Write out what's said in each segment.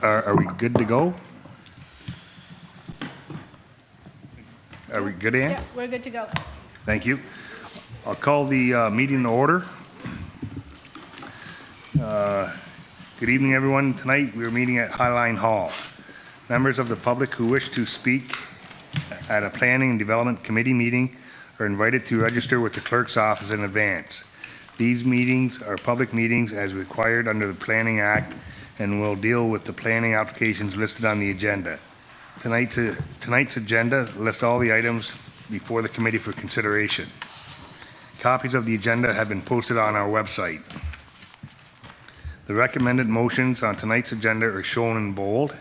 Are we good to go? Are we good, Ann? Yeah, we're good to go. Thank you. I'll call the meeting to order. Good evening, everyone. Tonight we are meeting at Highline Hall. Members of the public who wish to speak at a Planning and Development Committee meeting are invited to register with the clerk's office in advance. These meetings are public meetings as required under the Planning Act and will deal with the planning applications listed on the agenda. Tonight's agenda lists all the items before the committee for consideration. Copies of the agenda have been posted on our website. The recommended motions on tonight's agenda are shown in bold.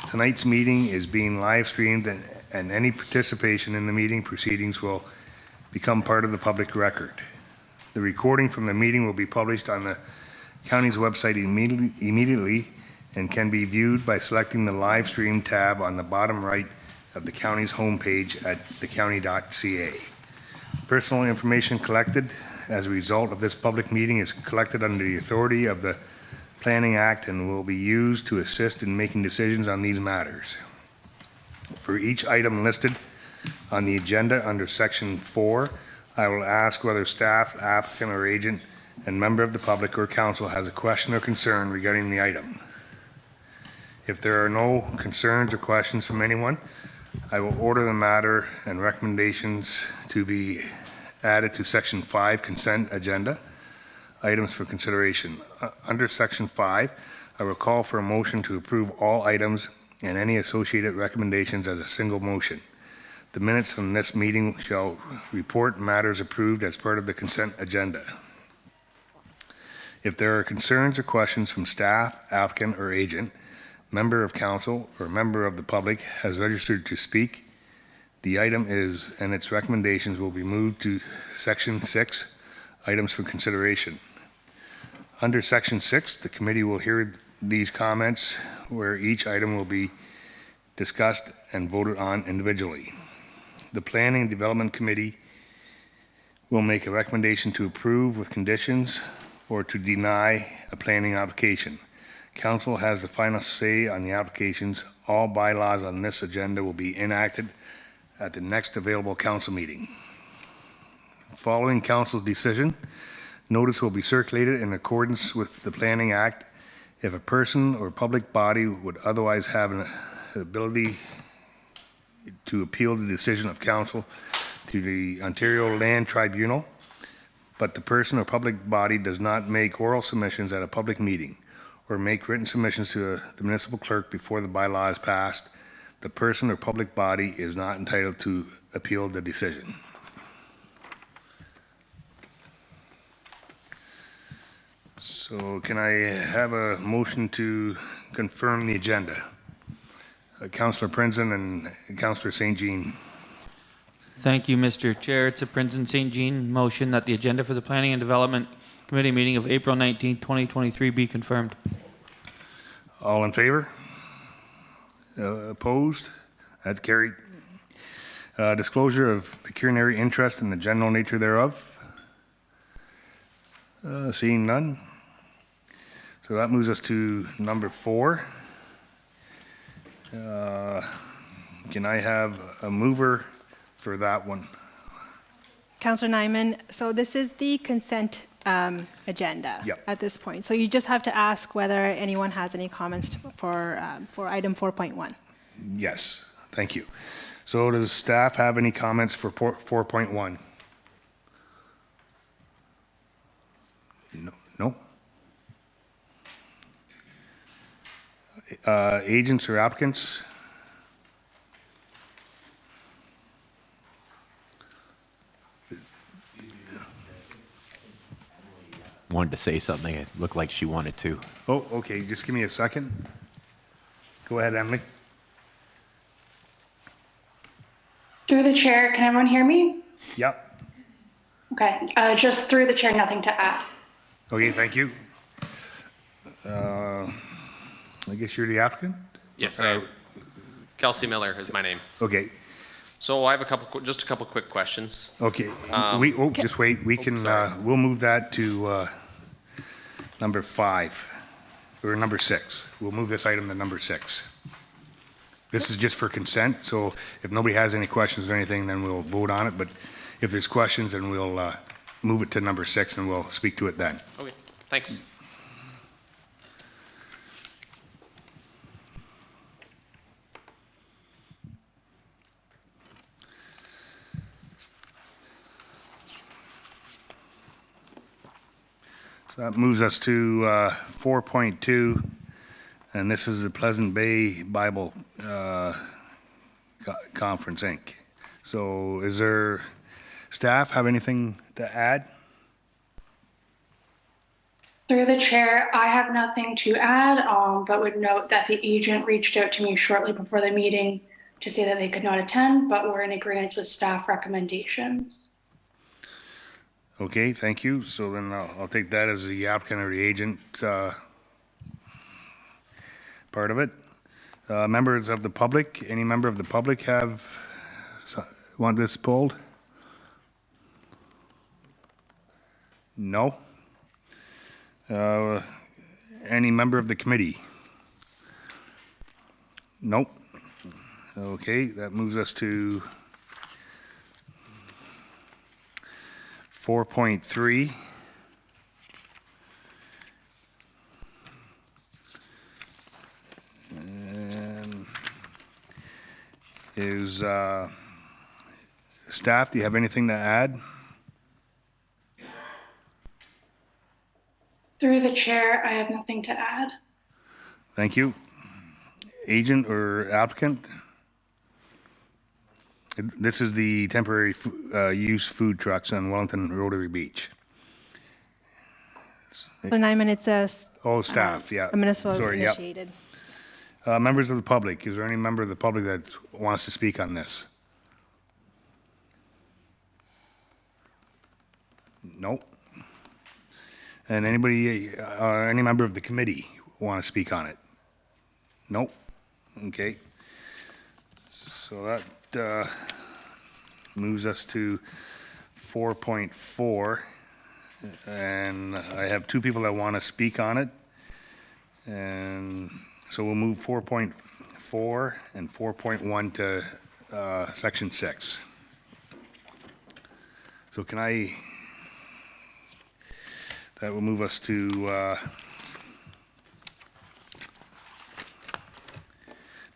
Tonight's meeting is being live streamed and any participation in the meeting proceedings will become part of the public record. The recording from the meeting will be published on the county's website immediately and can be viewed by selecting the live stream tab on the bottom right of the county's homepage at thecounty.ca. Personal information collected as a result of this public meeting is collected under the authority of the Planning Act and will be used to assist in making decisions on these matters. For each item listed on the agenda under section 4, I will ask whether staff, applicant, or agent and member of the public or council has a question or concern regarding the item. If there are no concerns or questions from anyone, I will order the matter and recommendations to be added to section 5 consent agenda items for consideration. Under section 5, I will call for a motion to approve all items and any associated recommendations as a single motion. The minutes from this meeting shall report matters approved as part of the consent agenda. If there are concerns or questions from staff, applicant, or agent, member of council, or member of the public has registered to speak, the item is and its recommendations will be moved to section 6, items for consideration. Under section 6, the committee will hear these comments where each item will be discussed and voted on individually. The Planning and Development Committee will make a recommendation to approve with conditions or to deny a planning application. Council has the final say on the applications. All bylaws on this agenda will be enacted at the next available council meeting. Following council's decision, notice will be circulated in accordance with the Planning Act. If a person or public body would otherwise have an ability to appeal the decision of council to the Ontario Land Tribunal, but the person or public body does not make oral submissions at a public meeting or make written submissions to the municipal clerk before the bylaw is passed, the person or public body is not entitled to appeal the decision. So can I have a motion to confirm the agenda? Councillor Prinzen and Councillor St. Jean. Thank you, Mr. Chair. It's a Prinzen St. Jean motion that the agenda for the Planning and Development Committee meeting of April 19, 2023 be confirmed. All in favor? Opposed? That's carried. Disclosure of pecuniary interest in the general nature thereof. Seeing none. So that moves us to number 4. Can I have a mover for that one? Councillor Nyman, so this is the consent agenda at this point. So you just have to ask whether anyone has any comments for item 4.1. Yes, thank you. So does staff have any comments for 4.1? No? Agents or applicants? Wanted to say something. It looked like she wanted to. Oh, okay. Just give me a second. Go ahead, Emily. Through the chair, can everyone hear me? Yep. Okay, just through the chair, nothing to add. Okay, thank you. I guess you're the applicant? Yes, Kelsey Miller is my name. Okay. So I have a couple quick questions. Okay. Just wait. We can. sorry. We'll move that to number 5. or number 6. We'll move this item to number 6. This is just for consent, so if nobody has any questions or anything, then we'll vote on it. But if there's questions, then we'll move it to number 6 and we'll speak to it then. Okay, thanks. So that moves us to 4.2, and this is the Pleasant Bay Bible Conference, Inc. So is there, staff have anything to add? Through the chair, I have nothing to add, but would note that the agent reached out to me shortly before the meeting to say that they could not attend, but were in agreement with staff recommendations. Okay, thank you. So then I'll take that as the applicant or the agent part of it. Members of the public, any member of the public want this pulled? No? Any member of the committee? Nope. Okay, that moves us to 4.3. And is staff, do you have anything to add? Through the chair, I have nothing to add. Thank you. Agent or applicant? This is the temporary use food trucks on Wellington Rotary Beach. So Nyman, it's Staff, yeah. a municipal Sorry, yep. initiated. Members of the public, is there any member of the public that wants to speak on this? Nope. And anybody, any member of the committee want to speak on it? Nope. Okay. So that moves us to 4.4, and I have 2 people that want to speak on it, and so we'll move 4.4 and 4.1 to section 6. So that will move us to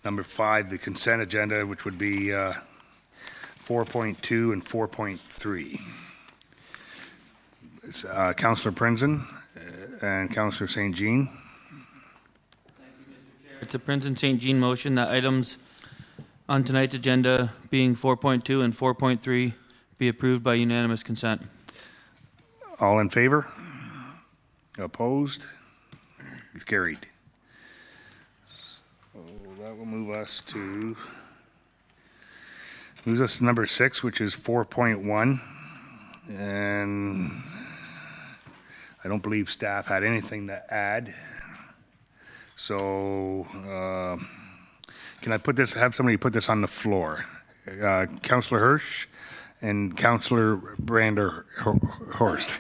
number 5, the consent agenda, which would be 4.2 and 4.3. Councillor Prinzen and Councillor St. Jean. It's a Prince and St. Jean motion that items on tonight's agenda being 4.2 and 4.3 be approved by unanimous consent. All in favor? Opposed? It's carried. So that will move us to number 6, which is 4.1, and I don't believe staff had anything to add. So can I have somebody put this on the floor? Councillor Hirsch and Councillor Brander Horst.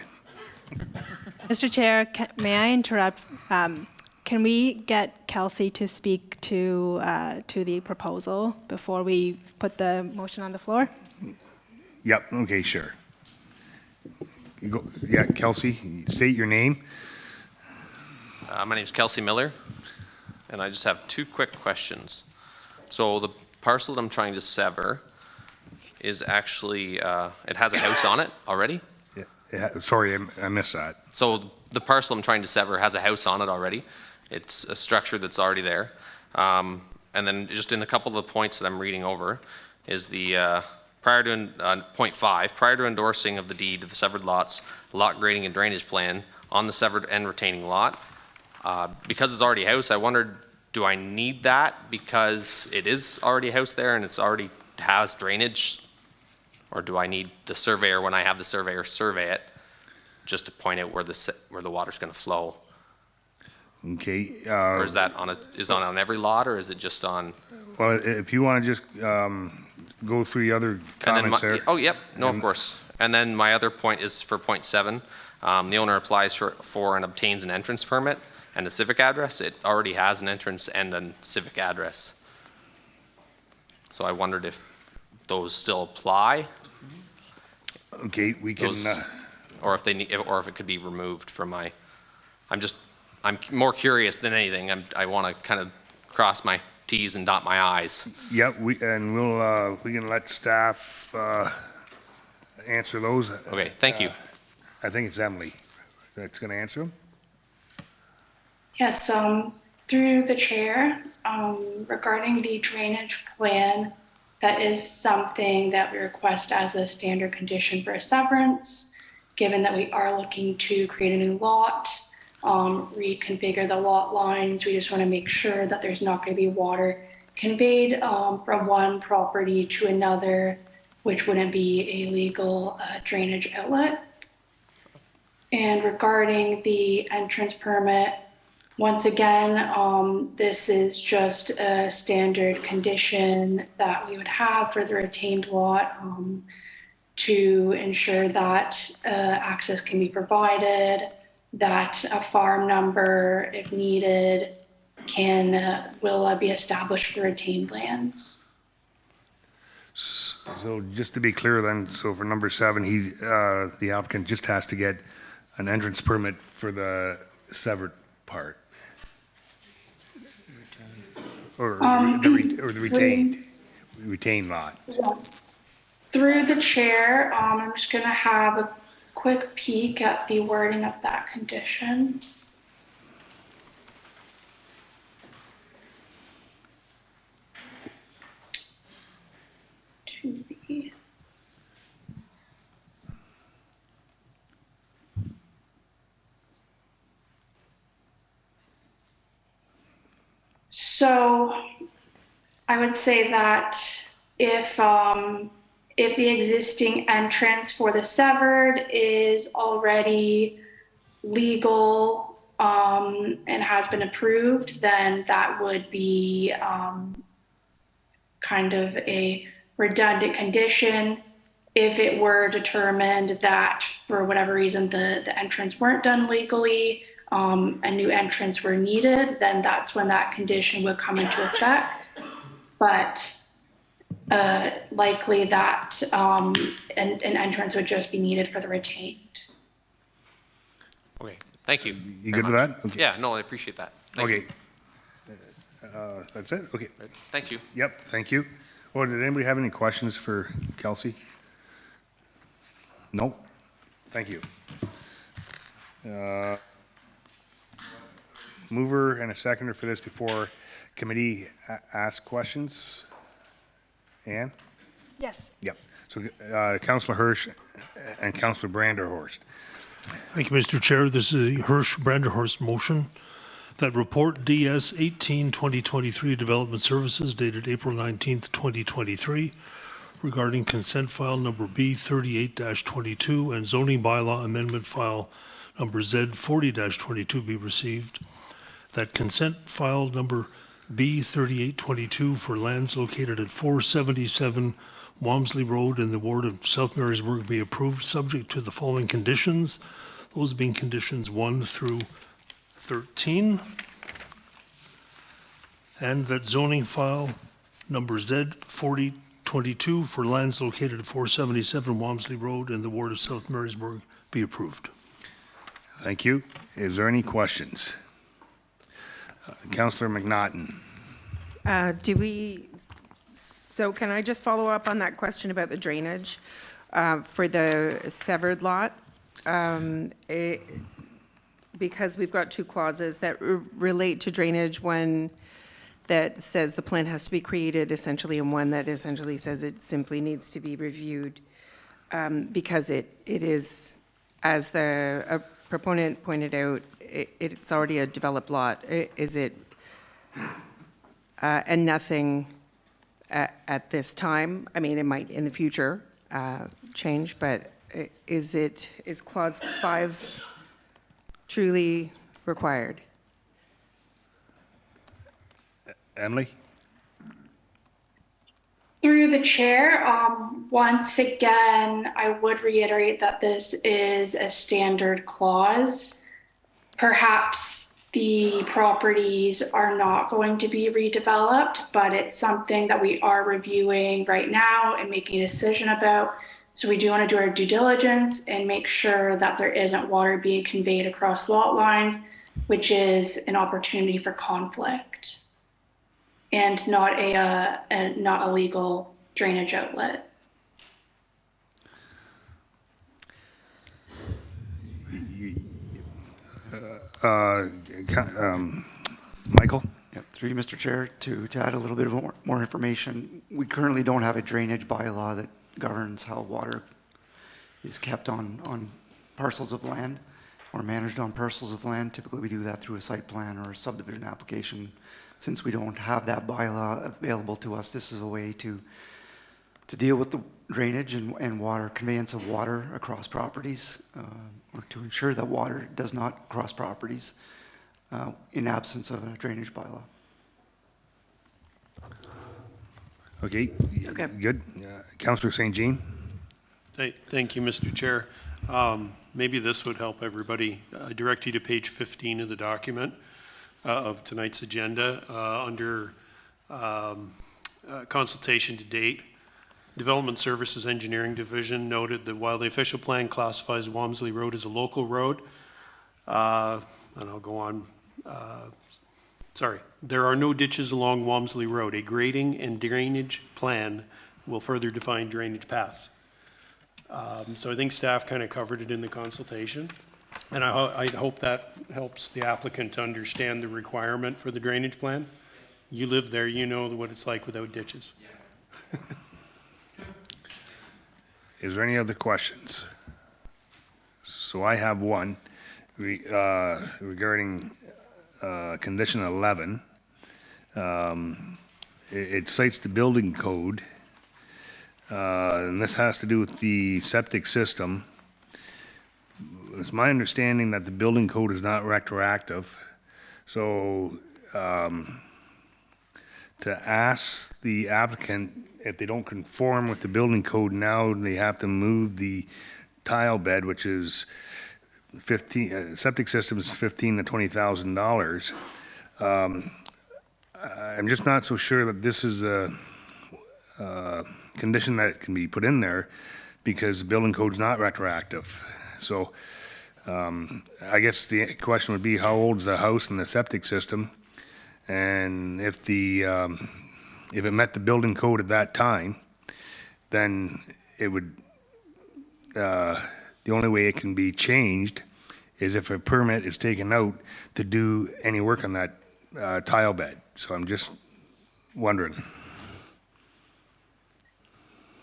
Mr. Chair, may I interrupt? Can we get Kelsey to speak to the proposal before we put the motion on the floor? Yep, okay, sure. Yeah, Kelsey, state your name. My name is Kelsey Miller, and I just have 2 quick questions. So the parcel that I'm trying to sever is actually, it has a house on it already? Yeah, sorry, I missed that. So the parcel I'm trying to sever has a house on it already. It's a structure that's already there. And then just in a couple of the points that I'm reading over is the prior to point 5, prior to endorsing of the deed of the severed lots, lot grading and drainage plan on the severed and retaining lot. Because it's already a house, I wondered, do I need that because it is already a house there and it's already has drainage? Or do I need the surveyor, when I have the surveyor survey it, just to point out where the water's going to flow? Okay. Or is that on every lot, or is it just on? Well, if you want to just go through the other comments there. Oh, yep. No, of course. And then my other point is for point 7. The owner applies for and obtains an entrance permit, and a civic address. It already has an entrance and a civic address. So I wondered if those still apply, Okay, we can, or if they need, or if it could be removed from my. I'm more curious than anything. I want to kind of cross my T's and dot my I's. yeah, we can let staff answer those. Okay, thank you. I think it's Emily that's going to answer them. Yes, through the chair, regarding the drainage plan, that is something that we request as a standard condition for a severance, given that we are looking to create a new lot, reconfigure the lot lines. We just want to make sure that there's not going to be water conveyed from one property to another, which wouldn't be a legal drainage outlet. And regarding the entrance permit, once again, this is just a standard condition that we would have for the retained lot to ensure that access can be provided, that a farm number, if needed, will be established for the retained lands. So just to be clear then, so for number 7, the applicant just has to get an entrance permit for the severed part. Or the retained lot. Through the chair, I'm just going to have a quick peek at the wording of that condition. To the So I would say that if the existing entrance for the severed is already legal and has been approved, then that would be kind of a redundant condition. If it were determined that for whatever reason the entrance weren't done legally, a new entrance were needed, then that's when that condition would come into effect. But likely that an entrance would just be needed for the retained. Okay, thank you. You very good with much. that? Okay. Yeah, no, I appreciate that. Thank Okay. you. That's it? Okay. Thank you. Yep, thank you. Well, did anybody have any questions for Kelsey? No? Thank you. Mover and a seconder for this before committee ask questions? Ann? Yes. Yep. So Councillor Hirsch and Councillor Branderhorst. Thank you, Mr. Chair. This is a Hirsch-Branderhorst motion that report DS 18-2023 Development Services dated April 19th, 2023 regarding consent file number B38-22 and zoning bylaw amendment file number Z40-22 be received. That consent file number B3822 for lands located at 477 Walmsley Road in the ward of South Marysburgh be approved, subject to the following conditions, those being conditions 1 through 13, and that zoning file number Z4022 for lands located at 477 Walmsley Road in the ward of South Marysburgh be approved. Thank you. Is there any questions? Councillor McNaughton. So can I just follow up on that question about the drainage for the severed lot? Because we've got two clauses that relate to drainage, one that says the plan has to be created essentially, and one that essentially says it simply needs to be reviewed because it is, as the proponent pointed out, it's already a developed lot. Is it, and nothing at this time? I mean, it might in the future change, but is clause 5 truly required? Emily? Through the chair, once again, I would reiterate that this is a standard clause. Perhaps the properties are not going to be redeveloped, but it's something that we are reviewing right now and making a decision about. So we do want to do our due diligence and make sure that there isn't water being conveyed across lot lines, which is an opportunity for conflict and not a legal drainage outlet. Michael? Yep, through you, Mr. Chair, to add a little bit of more information, we currently don't have a drainage bylaw that governs how water is kept on parcels of land or managed on parcels of land. Typically, we do that through a site plan or a subdivision application. Since we don't have that bylaw available to us, this is a way to deal with the drainage and water, conveyance of water across properties, or to ensure that water does not cross properties in absence of a drainage bylaw. Okay. Okay. Good. Councillor St. Jean? Thank you, Mr. Chair. Maybe this would help everybody. I direct you to page 15 of the document of tonight's agenda under consultation to date. Development Services Engineering Division noted that while the official plan classifies Walmsley Road as a local road, and I'll go on, there are no ditches along Walmsley Road. A grading and drainage plan will further define drainage paths. So I think staff kind of covered it in the consultation. And I hope that helps the applicant to understand the requirement for the drainage plan. You live there, you know what it's like without ditches. Yeah. Is there any other questions? So I have one regarding condition 11. It cites the building code, and this has to do with the septic system. It's my understanding that the building code is not retroactive. So to ask the applicant if they don't conform with the building code now, they have to move the tile bed, which is 15, septic system is $15,000 to $20,000. I'm just not so sure that this is a condition that can be put in there because the building code is not retroactive. So I guess the question would be, how old is the house and the septic system? And if it met the building code at that time, then it would, the only way it can be changed is if a permit is taken out to do any work on that tile bed. So I'm just wondering.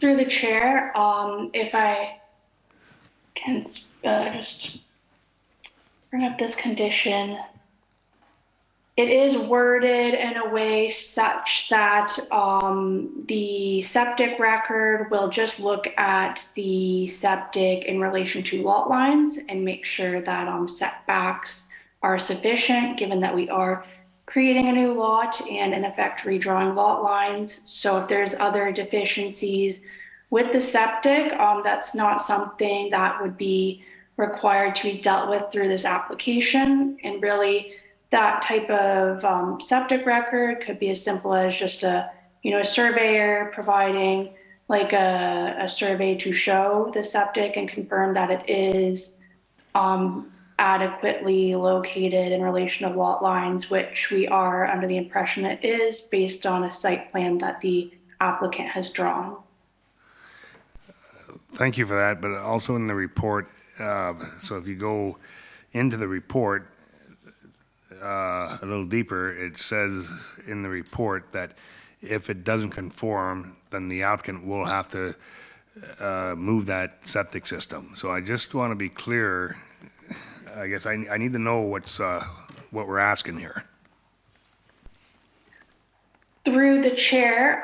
Through the chair, if I can just bring up this condition. It is worded in a way such that the septic record will just look at the septic in relation to lot lines and make sure that setbacks are sufficient, given that we are creating a new lot and in effect redrawing lot lines. So if there's other deficiencies with the septic, that's not something that would be required to be dealt with through this application. And really, that type of septic record could be as simple as just a surveyor providing like a survey to show the septic and confirm that it is adequately located in relation to lot lines, which we are under the impression it is based on a site plan that the applicant has drawn. Thank you for that, but also in the report, so if you go into the report, a little deeper, it says in the report that if it doesn't conform, then the applicant will have to move that septic system. So I just want to be clear. I guess I need to know what we're asking here. Through the chair,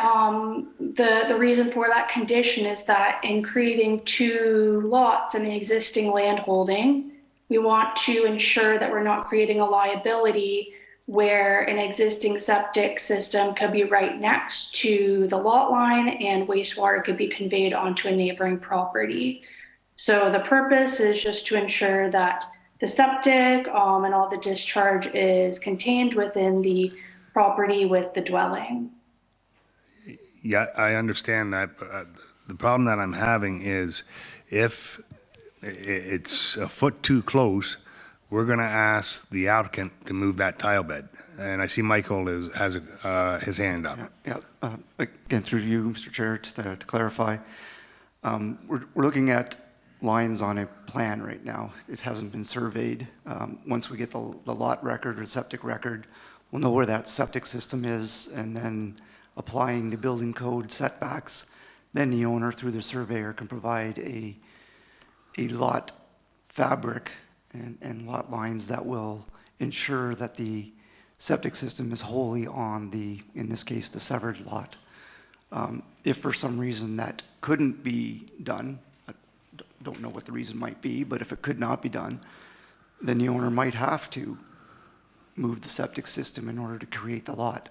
the reason for that condition is that in creating two lots in the existing land holding, we want to ensure that we're not creating a liability where an existing septic system could be right next to the lot line and wastewater could be conveyed onto a neighboring property. So the purpose is just to ensure that the septic, and all the discharge is contained within the property with the dwelling. Yeah, I understand that, but the problem that I'm having is if it's a foot too close, we're gonna ask the applicant to move that tile bed. And I see Michael has his hand up. Again, through you, Mr. Chair, to clarify, we're looking at lines on a plan right now. It hasn't been surveyed. Once we get the lot record or septic record, we'll know where that septic system is, and then applying the building code setbacks, then the owner through the surveyor can provide a lot fabric and lot lines that will ensure that the septic system is wholly on the, in this case, the severed lot. If for some reason that couldn't be done, I don't know what the reason might be, but if it could not be done, then the owner might have to move the septic system in order to create the lot.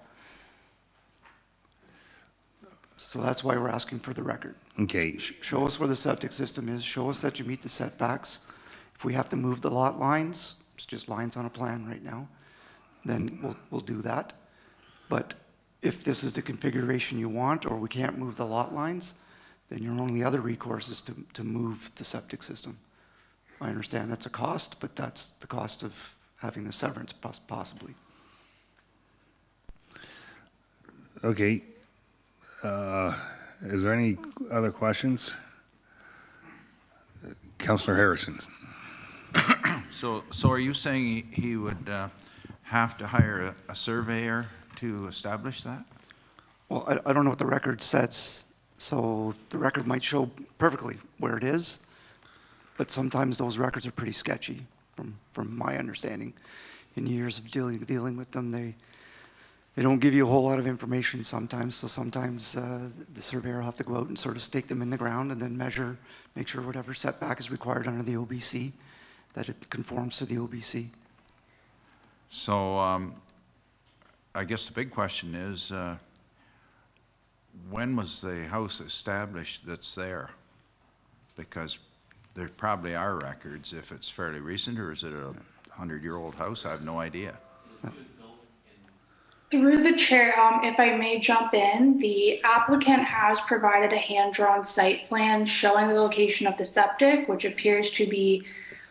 So that's why we're asking for the record. Okay, Show us where the septic system is, show us that you meet the setbacks. If we have to move the lot lines, it's just lines on a plan right now, then we'll do that. But if this is the configuration you want, or we can't move the lot lines, then your only other recourse is to move the septic system. I understand that's a cost, but that's the cost of having the severance possibly. okay. Is there any other questions? Councillor Harrison. So are you saying he would have to hire a surveyor to establish that? Well, I don't know what the record says, so the record might show perfectly where it is, but sometimes those records are pretty sketchy, from my understanding. In years of dealing with them, they don't give you a whole lot of information sometimes, so sometimes the surveyor will have to go out and sort of stake them in the ground and then measure, make sure whatever setback is required under the OBC, that it conforms to the OBC. So I guess the big question is, when was the house established that's there? Because there probably are records if it's fairly recent, or is it a 100-year-old house? I have no idea. Through the chair, if I may jump in, the applicant has provided a hand-drawn site plan showing the location of the septic, which appears to be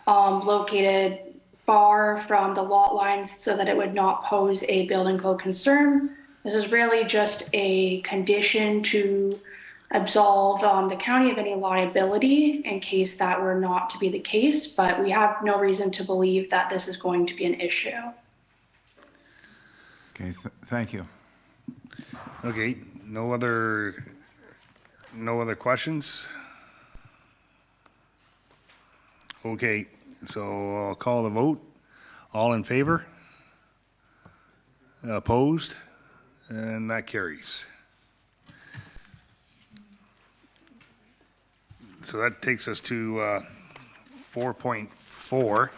located far from the lot lines so that it would not pose a building code concern. This is really just a condition to absolve the county of any liability in case that were not to be the case, but we have no reason to believe that this is going to be an issue. Okay, thank you. Okay, no other questions? Okay, so I'll call the vote. All in favor? Opposed? And that carries. So that takes us to 4.4.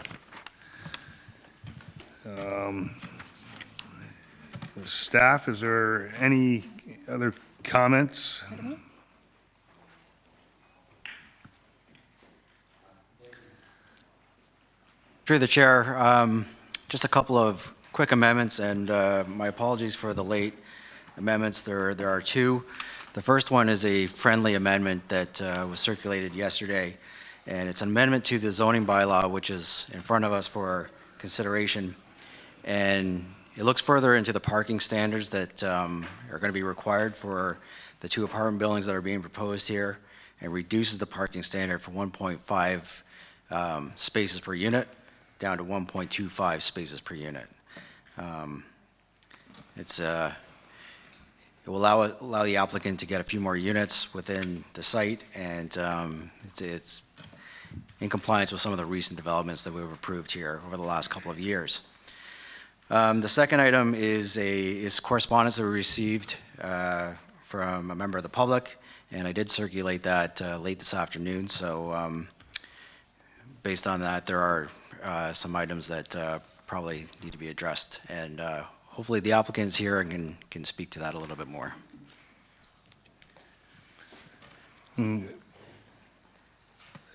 Staff, is there any other comments? Through the chair, just a couple of quick amendments, and my apologies for the late amendments. There are two. The first one is a friendly amendment that was circulated yesterday, and it's an amendment to the zoning bylaw, which is in front of us for consideration. And it looks further into the parking standards that are going to be required for the two apartment buildings that are being proposed here, and reduces the parking standard from 1.5 spaces per unit down to 1.25 spaces per unit. It will allow the applicant to get a few more units within the site, and it's in compliance with some of the recent developments that we've approved here over the last couple of years. The second item is correspondence that we received from a member of the public, and I did circulate that late this afternoon. So based on that, there are some items that probably need to be addressed, and hopefully the applicant is here and can speak to that a little bit more.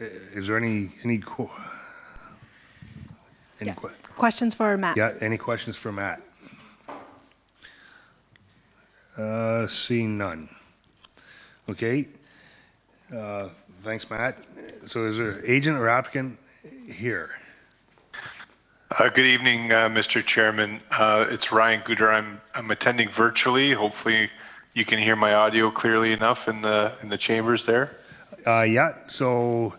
Is there any Any Yeah. Questions for Matt? Yeah, any questions for Matt? Seeing none. Okay. Thanks, Matt. So is there agent or applicant here? Good evening, Mr. Chairman. It's Ryan Gooder. I'm attending virtually. Hopefully you can hear my audio clearly enough in the chambers there. Yeah, so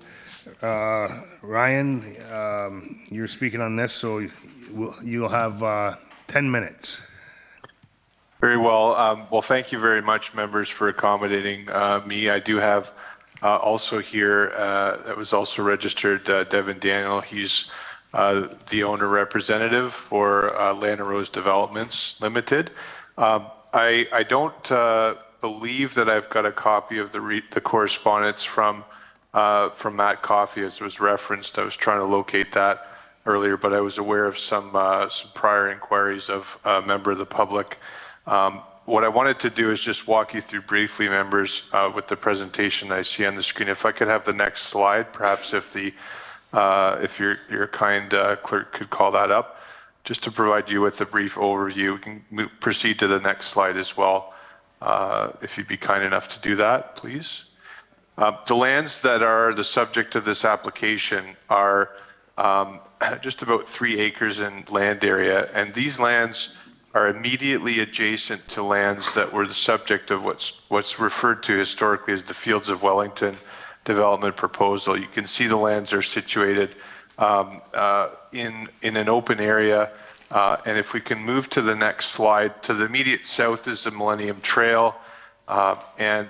Ryan, you're speaking on this, so you'll have 10 minutes. Very well. Well, thank you very much, members, for accommodating me. I do have also here, that was also registered, Devin Daniel. He's the owner representative for Land and Rose Developments Limited. I don't believe that I've got a copy of the correspondence from Matt Coffey, as was referenced. I was trying to locate that earlier, but I was aware of some prior inquiries of a member of the public. What I wanted to do is just walk you through briefly, members, with the presentation I see on the screen. If I could have the next slide, perhaps if your kind clerk could call that up, just to provide you with a brief overview. We can proceed to the next slide as well, if you'd be kind enough to do that, please. The lands that are the subject of this application are just about 3 acres in land area, and these lands are immediately adjacent to lands that were the subject of what's referred to historically as the Fields of Wellington development proposal. You can see the lands are situated in an open area, and if we can move to the next slide, to the immediate south is the Millennium Trail, and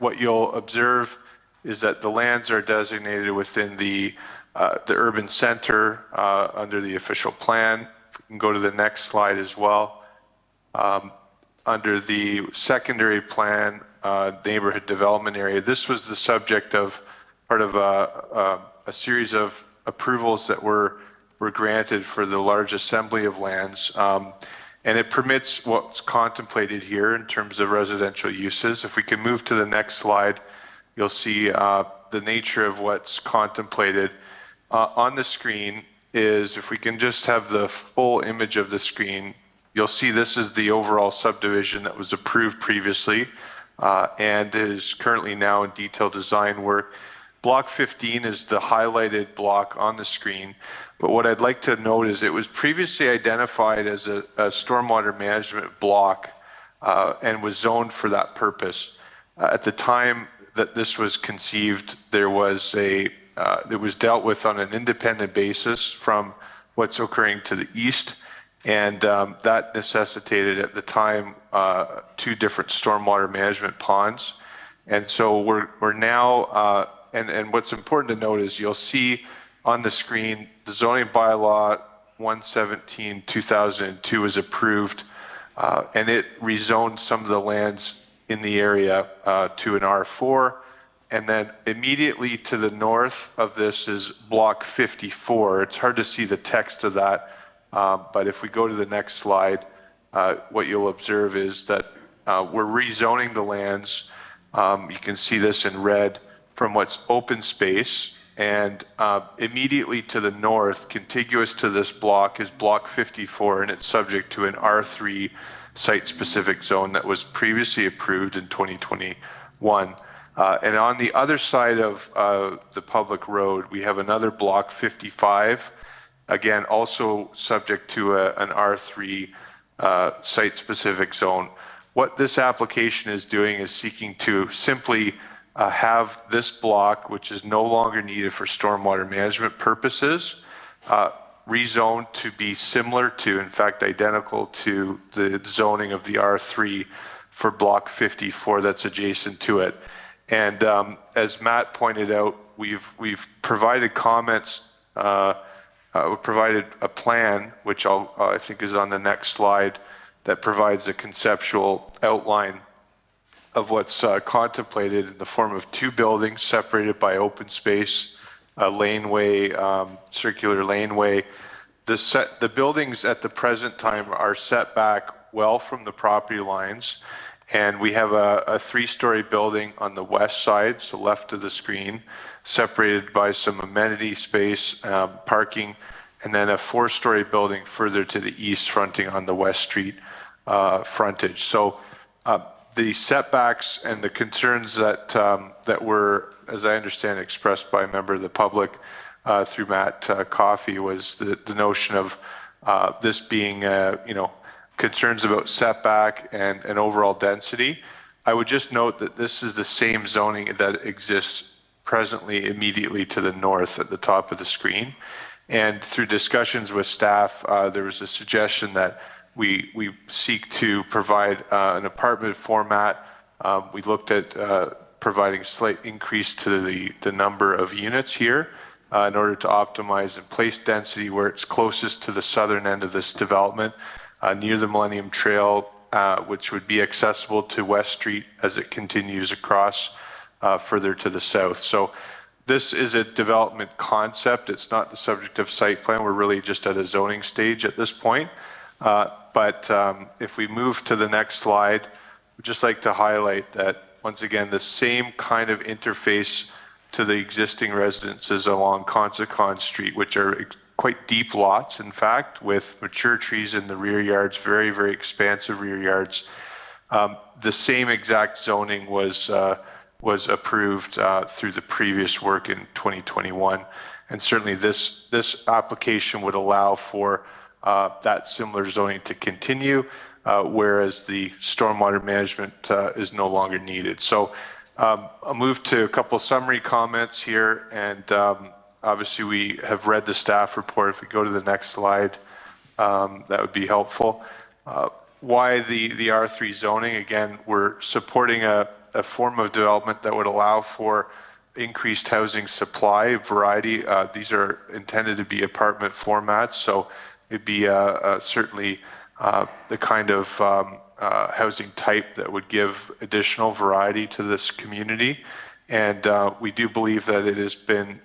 what you'll observe is that the lands are designated within the urban center under the official plan. If we can go to the next slide as well. Under the secondary plan, neighborhood development area, this was the subject of part of a series of approvals that were granted for the large assembly of lands, and it permits what's contemplated here in terms of residential uses. If we can move to the next slide, you'll see the nature of what's contemplated. On the screen is, if we can just have the full image of the screen, you'll see this is the overall subdivision that was approved previously and is currently now in detailed design work. Block 15 is the highlighted block on the screen, but what I'd like to note is it was previously identified as a stormwater management block and was zoned for that purpose. At the time that this was conceived, it was dealt with on an independent basis from what's occurring to the east, and that necessitated at the time 2 different stormwater management ponds. And so we're now, and what's important to note is you'll see on the screen the zoning bylaw 117/2002 was approved, and it rezoned some of the lands in the area to an R4. And then immediately to the north of this is block 54. It's hard to see the text of that, but if we go to the next slide, what you'll observe is that we're rezoning the lands. You can see this in red from what's open space, and immediately to the north, contiguous to this block, is block 54, and it's subject to an R3 site-specific zone that was previously approved in 2021. And on the other side of the public road, we have another block 55, again, also subject to an R3 site-specific zone. What this application is doing is seeking to simply have this block, which is no longer needed for stormwater management purposes, rezoned to be similar to, in fact, identical to the zoning of the R3 for block 54 that's adjacent to it. And as Matt pointed out, we've provided comments, we provided a plan, which I think is on the next slide, that provides a conceptual outline of what's contemplated in the form of 2 buildings separated by open space, a laneway, circular laneway. The buildings at the present time are set back well from the property lines, and we have a 3-story building on the west side, so left of the screen, separated by some amenity space, parking, and then a 4-story building further to the east fronting on the West Street frontage. So the setbacks and the concerns that that were, as I understand, expressed by a member of the public through Matt Coffey was the notion of this being, concerns about setback and overall density. I would just note that this is the same zoning that exists presently immediately to the north at the top of the screen. And through discussions with staff, there was a suggestion that we seek to provide an apartment format. We looked at providing slight increase to the number of units here in order to optimize and place density where it's closest to the southern end of this development, near the Millennium Trail, which would be accessible to West Street as it continues across further to the south. So this is a development concept. It's not the subject of site plan. We're really just at a zoning stage at this point. But if we move to the next slide, I'd just like to highlight that, once again, the same kind of interface to the existing residences along Consacon Street, which are quite deep lots, in fact, with mature trees in the rear yards, very, very expansive rear yards. The same exact zoning was approved through the previous work in 2021. And certainly this application would allow for that similar zoning to continue, whereas the stormwater management is no longer needed. So I'll move to a couple summary comments here, and obviously we have read the staff report. If we go to the next slide, that would be helpful. Why the R3 zoning? Again, we're supporting a form of development that would allow for increased housing supply, variety. These are intended to be apartment formats, so it'd be certainly the kind of housing type that would give additional variety to this community. And we do believe that it has been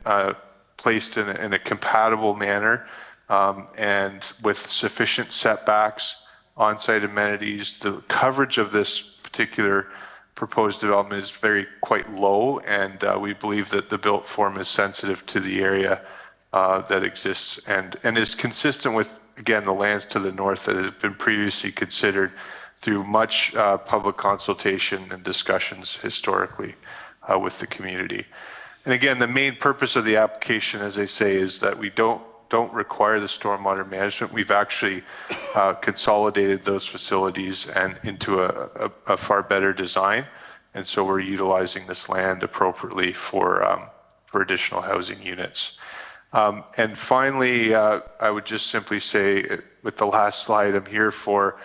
placed in a compatible manner and with sufficient setbacks, on-site amenities. The coverage of this particular proposed development is quite low, and we believe that the built form is sensitive to the area that exists and is consistent with, again, the lands to the north that has been previously considered through much public consultation and discussions historically with the community. And again, the main purpose of the application, as I say, is that we don't require the stormwater management. We've actually consolidated those facilities and into a far better design. And so we're utilizing this land appropriately for additional housing units. And finally, I would just simply say, with the last slide, I'm here for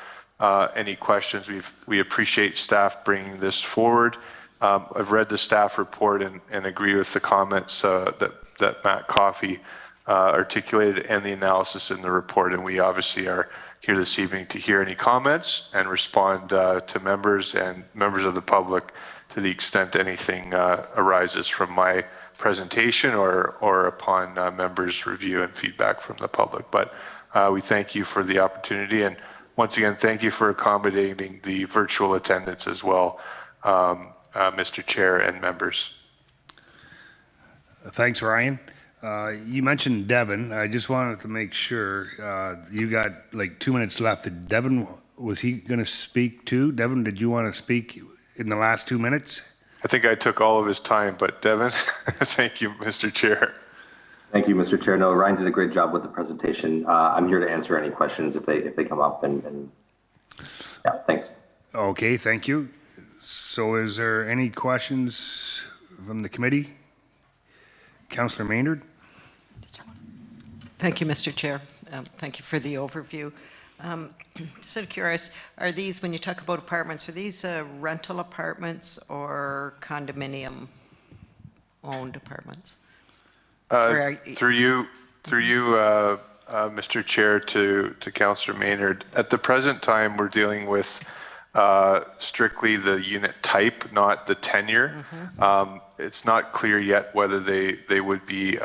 any questions. We appreciate staff bringing this forward. I've read the staff report and agree with the comments that Matt Coffey articulated and the analysis in the report. And we obviously are here this evening to hear any comments and respond to members and members of the public to the extent anything arises from my presentation or upon members' review and feedback from the public. But we thank you for the opportunity. And once again, thank you for accommodating the virtual attendance as well, Mr. Chair and members. Thanks, Ryan. You mentioned Devin. I just wanted to make sure you got like 2 minutes left. Did Devin, was he going to speak too? Devin, did you want to speak in the last 2 minutes? I think I took all of his time, but Devin, thank you, Mr. Chair. Thank you, Mr. Chair. No, Ryan did a great job with the presentation. I'm here to answer any questions if they come up, and yeah, thanks. Okay, thank you. So is there any questions from the committee? Councillor Maynard? Thank you, Mr. Chair. Thank you for the overview. Just sort of curious, are these, when you talk about apartments, are these rental apartments or condominium owned apartments? Through you, Mr. Chair, to Councillor Maynard. At the present time, we're dealing with strictly the unit type, not the tenure. It's not clear yet whether they would be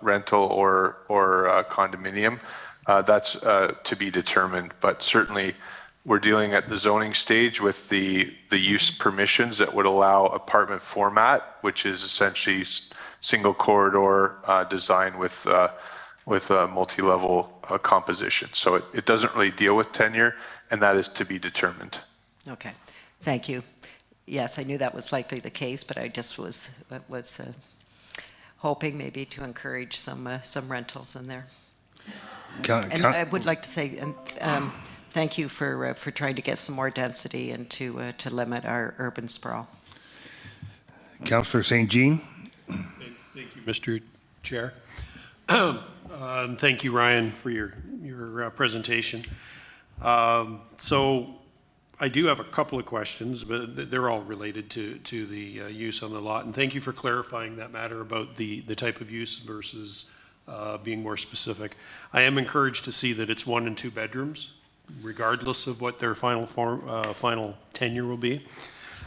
rental or condominium. That's to be determined, but certainly we're dealing at the zoning stage with the use permissions that would allow apartment format, which is essentially single corridor design with with a multi-level composition. So it doesn't really deal with tenure, and that is to be determined. Okay, thank you. Yes, I knew that was likely the case, but I just was hoping maybe to encourage some rentals in there. And I would like to say thank you for trying to get some more density and to limit our urban sprawl. Councillor St. Jean. Thank you, Mr. Chair. Thank you, Ryan, for your presentation. So I do have a couple of questions, but they're all related to the use on the lot. And thank you for clarifying that matter about the type of use versus being more specific. I am encouraged to see that it's 1 and 2 bedrooms, regardless of what their final tenure will be.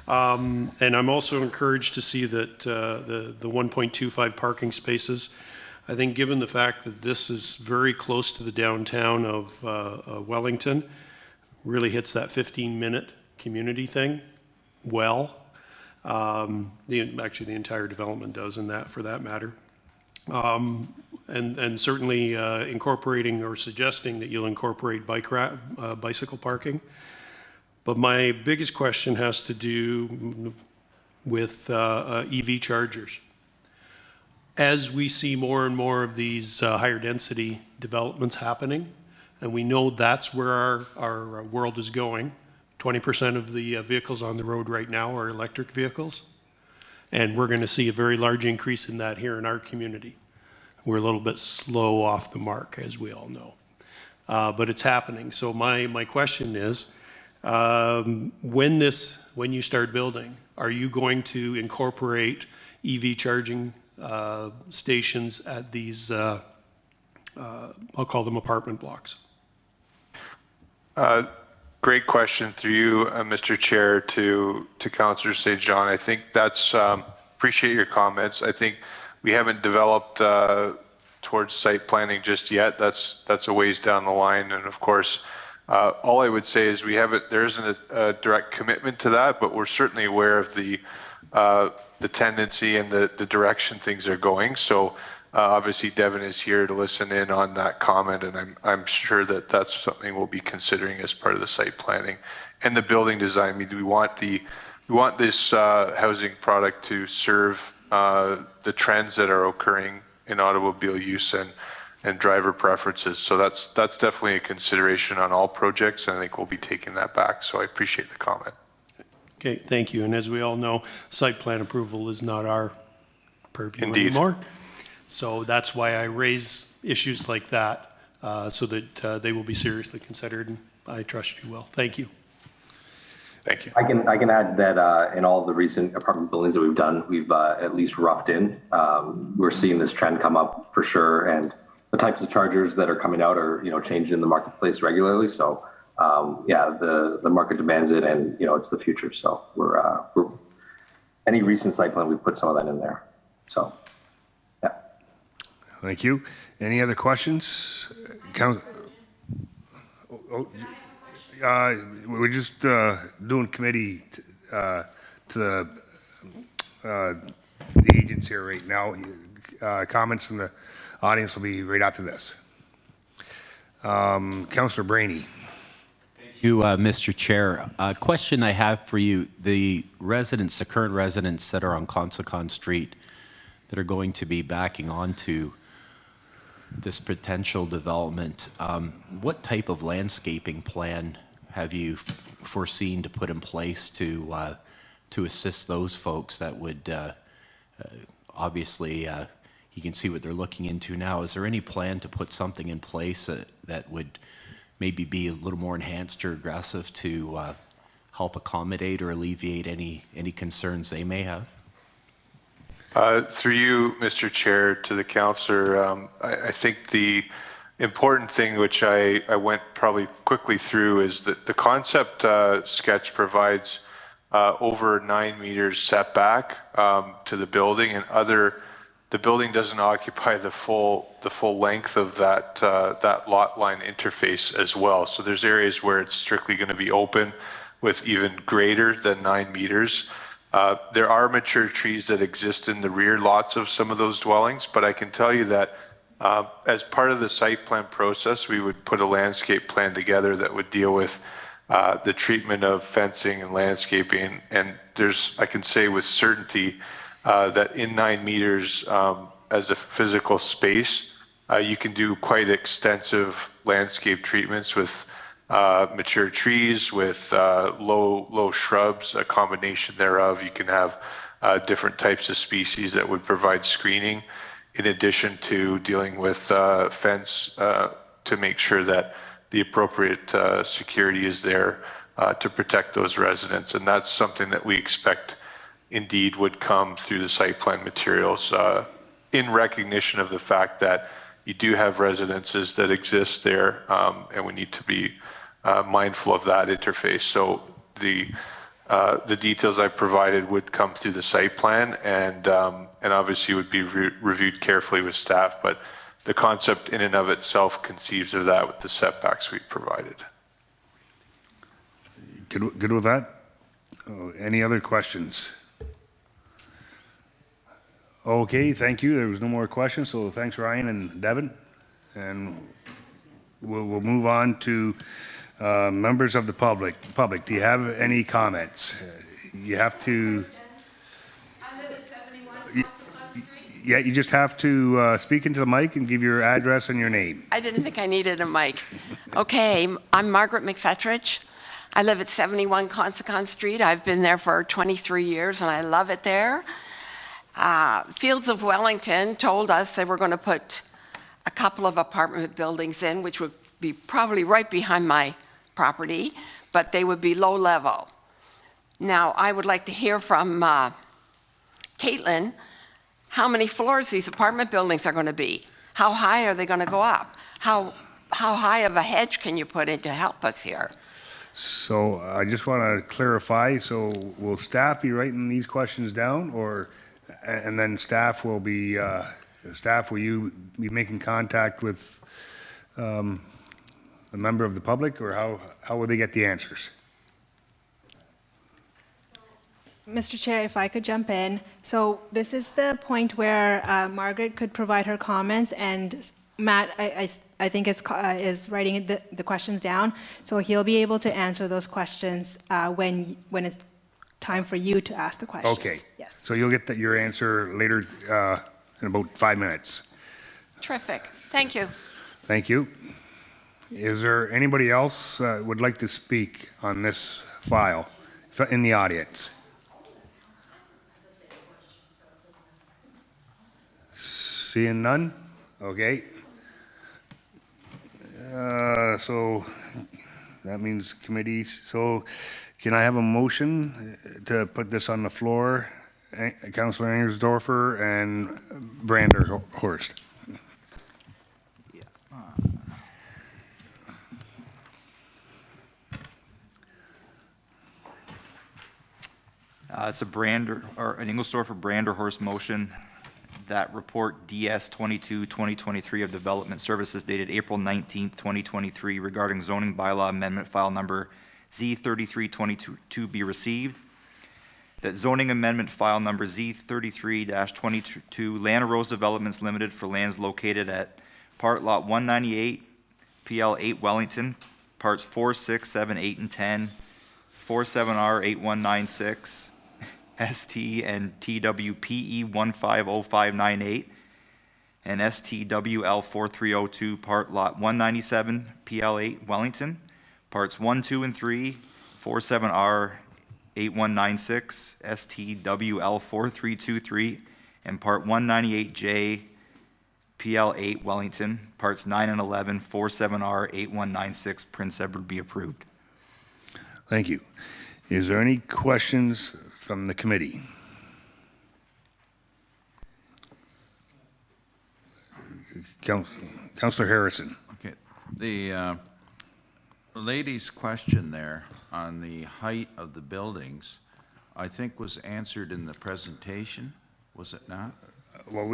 And I'm also encouraged to see that the 1.25 parking spaces. I think given the fact that this is very close to the downtown of Wellington, really hits that 15-minute community thing well. Actually, the entire development does in that, for that matter. And certainly incorporating or suggesting that you'll incorporate bicycle parking. But my biggest question has to do with EV chargers. As we see more and more of these higher density developments happening, and we know that's where our world is going, 20% of the vehicles on the road right now are electric vehicles, and we're going to see a very large increase in that here in our community. We're a little bit slow off the mark, as we all know, but it's happening. So my question is, when you start building, are you going to incorporate EV charging stations at these, I'll call them apartment blocks? Great question through you, Mr. Chair, to Councillor St. John. I think that's, appreciate your comments. I think we haven't developed towards site planning just yet. That's a ways down the line. And of course, all I would say is there isn't a direct commitment to that, but we're certainly aware of the tendency and the direction things are going. So obviously Devin is here to listen in on that comment, and I'm sure that that's something we'll be considering as part of the site planning and the building design. I mean, we want this housing product to serve the trends that are occurring in automobile use and driver preferences. So that's definitely a consideration on all projects, and I think we'll be taking that back. So I appreciate the comment. Okay, thank you. And as we all know, site plan approval is not our purview Indeed. Anymore. So that's why I raise issues like that, so that they will be seriously considered, and I trust you will. Thank you. Thank you. I can add that in all the recent apartment buildings that we've done, we've at least roughed in. We're seeing this trend come up for sure, and the types of chargers that are coming out are changing in the marketplace regularly. So yeah, the market demands it, and it's the future. So we're any recent site plan, we've put some of that in there. So yeah. Thank you. Any other questions? We're just doing committee to the agents here right now. Comments from the audience will be right after this. Councillor Brainy. Thank you, Mr. Chair. A question I have for you: the current residents that are on Consacon Street that are going to be backing onto this potential development, what type of landscaping plan have you foreseen to put in place to assist those folks that would obviously you can see what they're looking into now. Is there any plan to put something in place that would maybe be a little more enhanced or aggressive to help accommodate or alleviate any concerns they may have? Through you, Mr. Chair, to the councillor, I think the important thing, which I went probably quickly through, is that the concept sketch provides over 9 meters setback to the building, and the building doesn't occupy the full length of that lot line interface as well. So there's areas where it's strictly going to be open with even greater than 9 meters. There are mature trees that exist in the rear lots of some of those dwellings, but I can tell you that As part of the site plan process, we would put a landscape plan together that would deal with the treatment of fencing and landscaping. And I can say with certainty that in 9 meters as a physical space, you can do quite extensive landscape treatments with mature trees, with low shrubs, a combination thereof. You can have different types of species that would provide screening, in addition to dealing with fence to make sure that the appropriate security is there to protect those residents. And that's something that we expect indeed would come through the site plan materials in recognition of the fact that you do have residences that exist there, and we need to be mindful of that interface. So the details I provided would come through the site plan, and obviously would be reviewed carefully with staff, but the concept in and of itself conceives of that with the setbacks we provided. Good with that? Any other questions? Okay, thank you. There was no more questions, so thanks Ryan and Devin. And we'll move on to members of the public. Do you have any comments? You have to... I live at 71 Pecuniary Street. Yeah, you just have to speak into the mic and give your address and your name. I didn't think I needed a mic. Okay, I'm Margaret McFetrich. I live at 71 Pecuniary Street. I've been there for 23 years and I love it there. Fields of Wellington told us they were going to put a couple of apartment buildings in, which would be probably right behind my property, but they would be low level. Now, I would like to hear from Caitlin how many floors these apartment buildings are going to be. How high are they going to go up? How high of a hedge can you put in to help us here? So I just want to clarify, so will staff be writing these questions down, or, and then staff will be, will you be making contact with a member of the public, or how will they get the answers? Mr. Chair, if I could jump in. So this is the point where Margaret could provide her comments, and Matt, I think is writing the questions down, so he'll be able to answer those questions when it's time for you to ask the questions. Okay. Yes. So you'll get your answer later in about 5 minutes. Terrific. Thank you. Thank you. Is there anybody else would like to speak on this file in the audience? Seeing none? Okay. So that means committees. So can I have a motion to put this on the floor? Councillor Engersdorfer and Branderhorst. It's a an Engersdorfer Branderhorst motion that report DS 22-2023 of Development Services dated April 19th, 2023 regarding zoning bylaw amendment file number Z3322 be received. That zoning amendment file number Z33-22 Land Rose Developments Limited for lands located at Part Lot 198, PL 8 Wellington, Parts 4, 6, 7, 8, and 10, 47R 8196, ST and TWPE 150598, and STWL 4302, Part Lot 197, PL 8 Wellington, Parts 1, 2, and 3, 47R 8196, STWL 4323, and Part 198J, PL 8 Wellington, Parts 9 and 11, 47R 8196, Prince Edward be approved. Thank you. Is there any questions from the committee? Councillor Harrison. Okay. The lady's question there on the height of the buildings, I think was answered in the presentation, was it not? Well,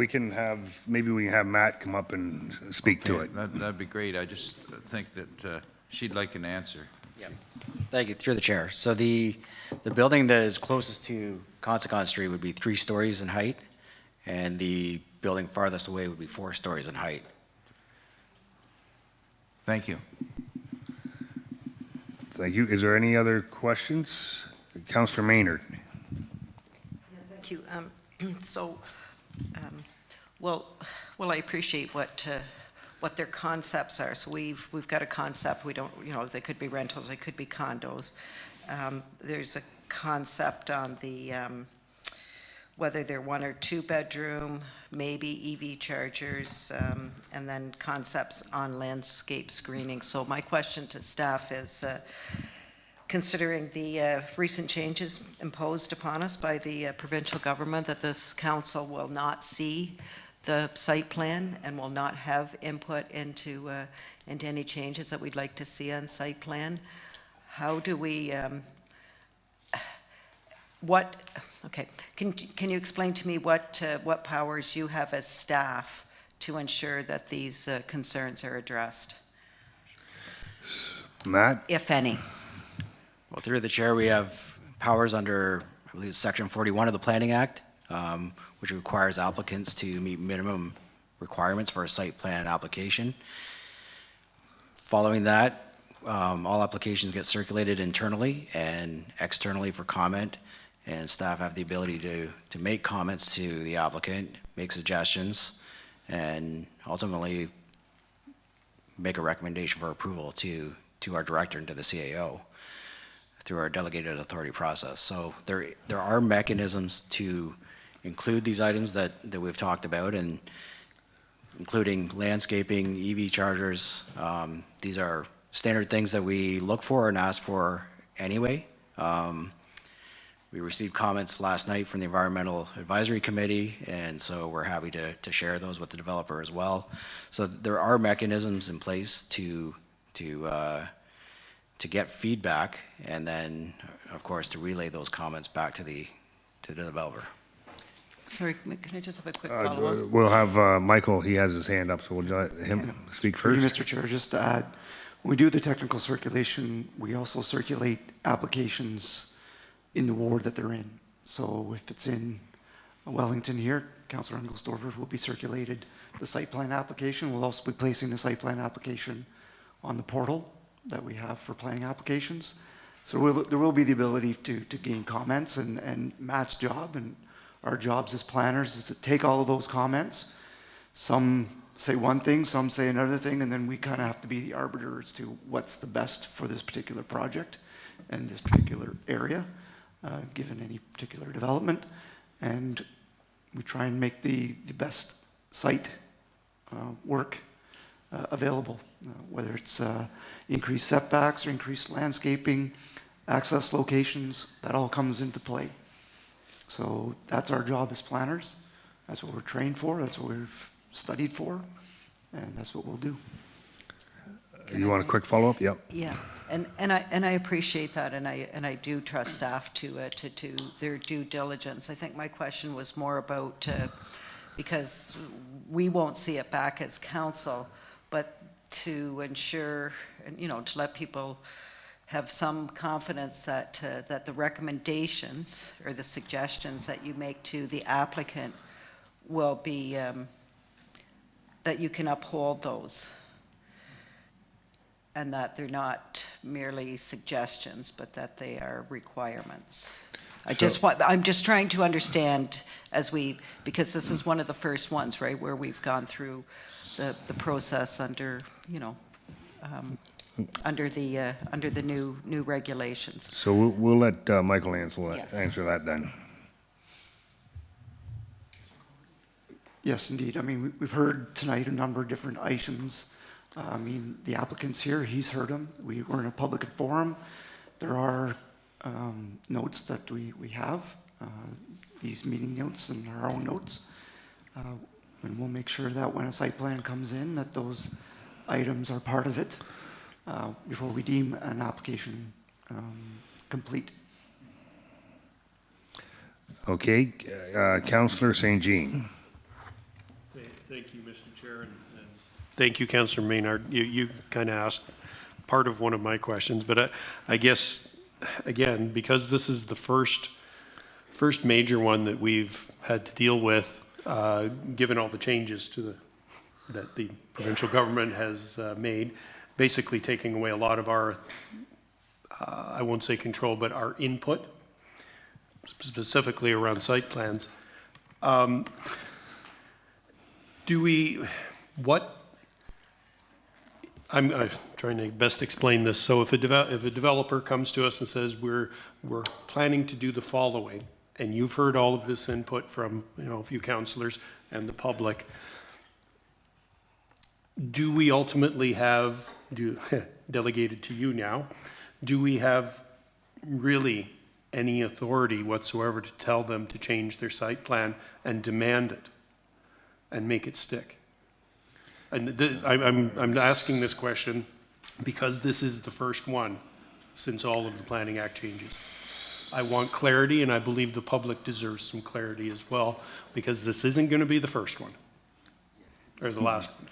maybe we can have Matt come up and speak to it. That'd be great. I just think that she'd like an answer. Yeah. Thank you, through the chair. So the building that is closest to Consacon Street would be 3 stories in height, and the building farthest away would be 4 stories in height. Thank you. Thank you. Is there any other questions? Councillor Maynard. Thank you. Well, I appreciate what their concepts are. So we've got a concept. We don't, they could be rentals, they could be condos. There's a concept on the whether they're 1 or 2 bedroom, maybe EV chargers, and then concepts on landscape screening. So my question to staff is, considering the recent changes imposed upon us by the provincial government, that this council will not see the site plan and will not have input into any changes that we'd like to see on site plan, how do we, can you explain to me what powers you have as staff to ensure that these concerns are addressed? Matt? If any. Well, through the chair, we have powers under, I believe, Section 41 of the Planning Act, which requires applicants to meet minimum requirements for a site plan application. Following that, all applications get circulated internally and externally for comment, and staff have the ability to make comments to the applicant, make suggestions, and ultimately make a recommendation for approval to our director and to the CAO through our delegated authority process. So there are mechanisms to include these items that we've talked about, and including landscaping, EV chargers. These are standard things that we look for and ask for anyway. We received comments last night from the Environmental Advisory Committee, and so we're happy to share those with the developer as well. So there are mechanisms in place to get feedback, and then, of course, to relay those comments back to the developer. Sorry, can I just have a quick follow-up? We'll have Michael, he has his hand up, so we'll let him speak Through first. you, Mr. Chair, just to add, when we do the technical circulation, we also circulate applications in the ward that they're in. So if it's in Wellington here, Councillor Engelsdorfer will be circulated the site plan application. We'll also be placing the site plan application on the portal that we have for planning applications. So there will be the ability to gain comments, and Matt's job and our jobs as planners is to take all of those comments. Some say one thing, some say another thing, and then we kind of have to be the arbiter as to what's the best for this particular project and this particular area, given any particular development. And we try and make the best site work available, whether it's increased setbacks or increased landscaping, access locations, that all comes into play. So that's our job as planners. That's what we're trained for, that's what we've studied for, and that's what we'll do. You want a quick follow-up? Yep. Yeah, and I appreciate that, and I do trust staff to their due diligence. I think my question was more about, because we won't see it back as council, but to ensure, and to let people have some confidence that that the recommendations or the suggestions that you make to the applicant will be, that you can uphold those, and that they're not merely suggestions, but that they are requirements. I'm just trying to understand because this is one of the first ones, right, where we've gone through the process under, under the new regulations. So we'll let Michael answer Yes. that then. Yes, indeed. I mean, we've heard tonight a number of different items. I mean, the applicant's here, he's heard them. We're in a public forum. There are notes that we have, these meeting notes and our own notes. And we'll make sure that when a site plan comes in, that those items are part of it before we deem an application complete. Okay, Councillor St. Jean. Thank you, Mr. Chair, and thank you, Councillor Maynard. You kind of asked part of one of my questions, but I guess, again, because this is the first major one that we've had to deal with, given all the changes that the provincial government has made, basically taking away a lot of our, I won't say control, but our input, specifically around site plans. I'm trying to best explain this. So if a developer comes to us and says, we're planning to do the following, and you've heard all of this input from, a few councillors and the public, do we ultimately have, delegated to you now, do we have really any authority whatsoever to tell them to change their site plan and demand it and make it stick? And I'm asking this question because this is the first one since all of the Planning Act changes. I want clarity, and I believe the public deserves some clarity as well, because this isn't going to be the first one or the last one.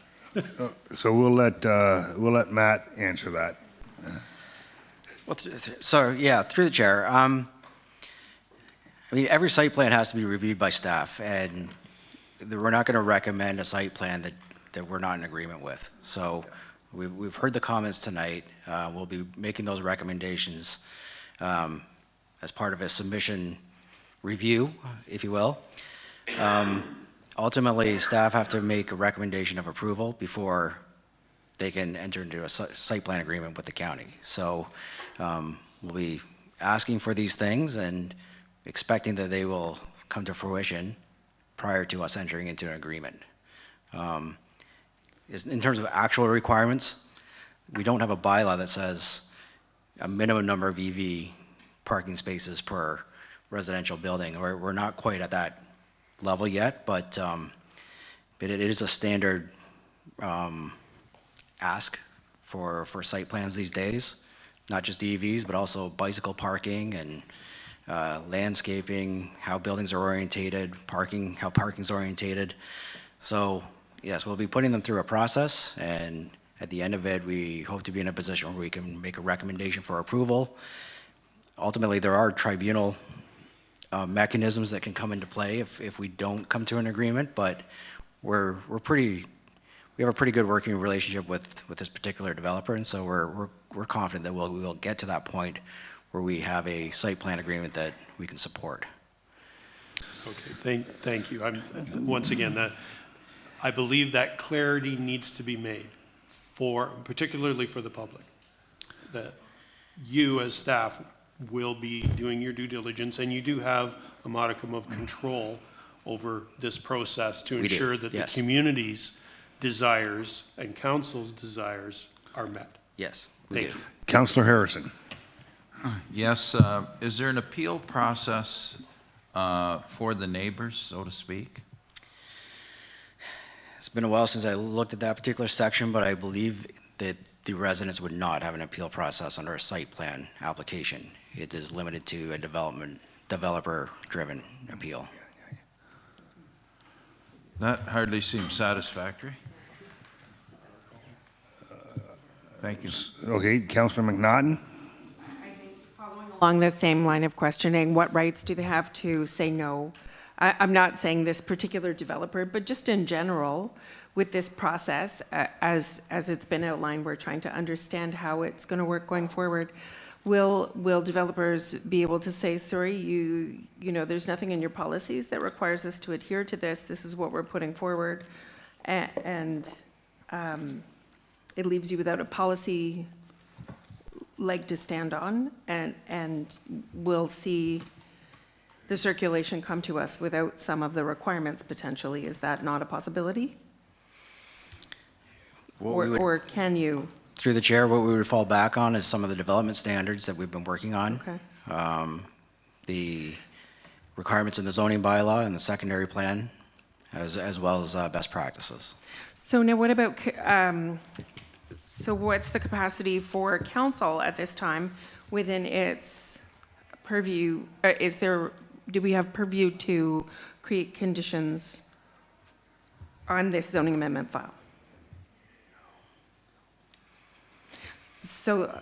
So we'll let Matt answer that. Well, through the chair. I mean, every site plan has to be reviewed by staff, and we're not going to recommend a site plan that we're not in agreement with. So we've heard the comments tonight. We'll be making those recommendations as part of a submission review, if you will. Ultimately, staff have to make a recommendation of approval before they can enter into a site plan agreement with the county. So we'll be asking for these things and expecting that they will come to fruition prior to us entering into an agreement. In terms of actual requirements, we don't have a bylaw that says a minimum number of EV parking spaces per residential building. We're not quite at that level yet, but it is a standard ask for site plans these days, not just EVs, but also bicycle parking and landscaping, how buildings are orientated, how parking's orientated. So yes, we'll be putting them through a process, and at the end of it, we hope to be in a position where we can make a recommendation for approval. Ultimately, there are tribunal mechanisms that can come into play if we don't come to an agreement, but we have a pretty good working relationship with this particular developer, and so we're confident that we will get to that point where we have a site plan agreement that we can support. Okay, thank you. Once again, I believe that clarity needs to be made particularly for the public, that you as staff will be doing your due diligence, and you do have a modicum of control over this process to ensure that the community's desires and council's desires are met. Yes. Thank you. Councillor Harrison. Yes, is there an appeal process for the neighbors, so to speak? It's been a while since I looked at that particular section, but I believe that the residents would not have an appeal process under a site plan application. It is limited to a developer-driven appeal. That hardly seems satisfactory. Thank you. Okay, Councillor McNaughton. Along the same line of questioning, what rights do they have to say no? I'm not saying this particular developer, but just in general, with this process, as it's been outlined, we're trying to understand how it's going to work going forward. Will developers be able to say, sorry, you know, there's nothing in your policies that requires us to adhere to this. This is what we're putting forward, and it leaves you without a policy leg to stand on, and we'll see the circulation come to us without some of the requirements potentially. Is that not a possibility? Or can you? Through the chair, what we would fall back on is some of the development standards that we've been working on. Okay. The requirements in the zoning bylaw and the secondary plan, as well as best practices. So now what about, so what's the capacity for council at this time within its purview? Do we have purview to create conditions on this zoning amendment file? So,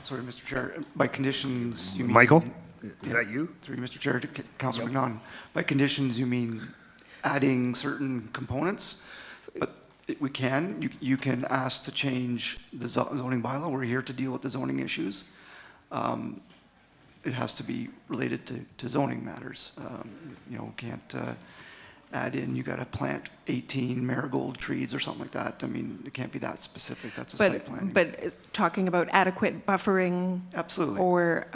sorry, Mr. Chair, by conditions, you mean? Michael? Is that you? Through Mr. Chair, to Councilor McNaughton. By conditions, you mean adding certain components? But we can. You can ask to change the zoning bylaw. We're here to deal with the zoning issues. It has to be related to zoning matters. You know, can't add in, you got to plant 18 marigold trees or something like that. I mean, it can't be that specific. That's a site planning. But talking about adequate buffering. Absolutely. Or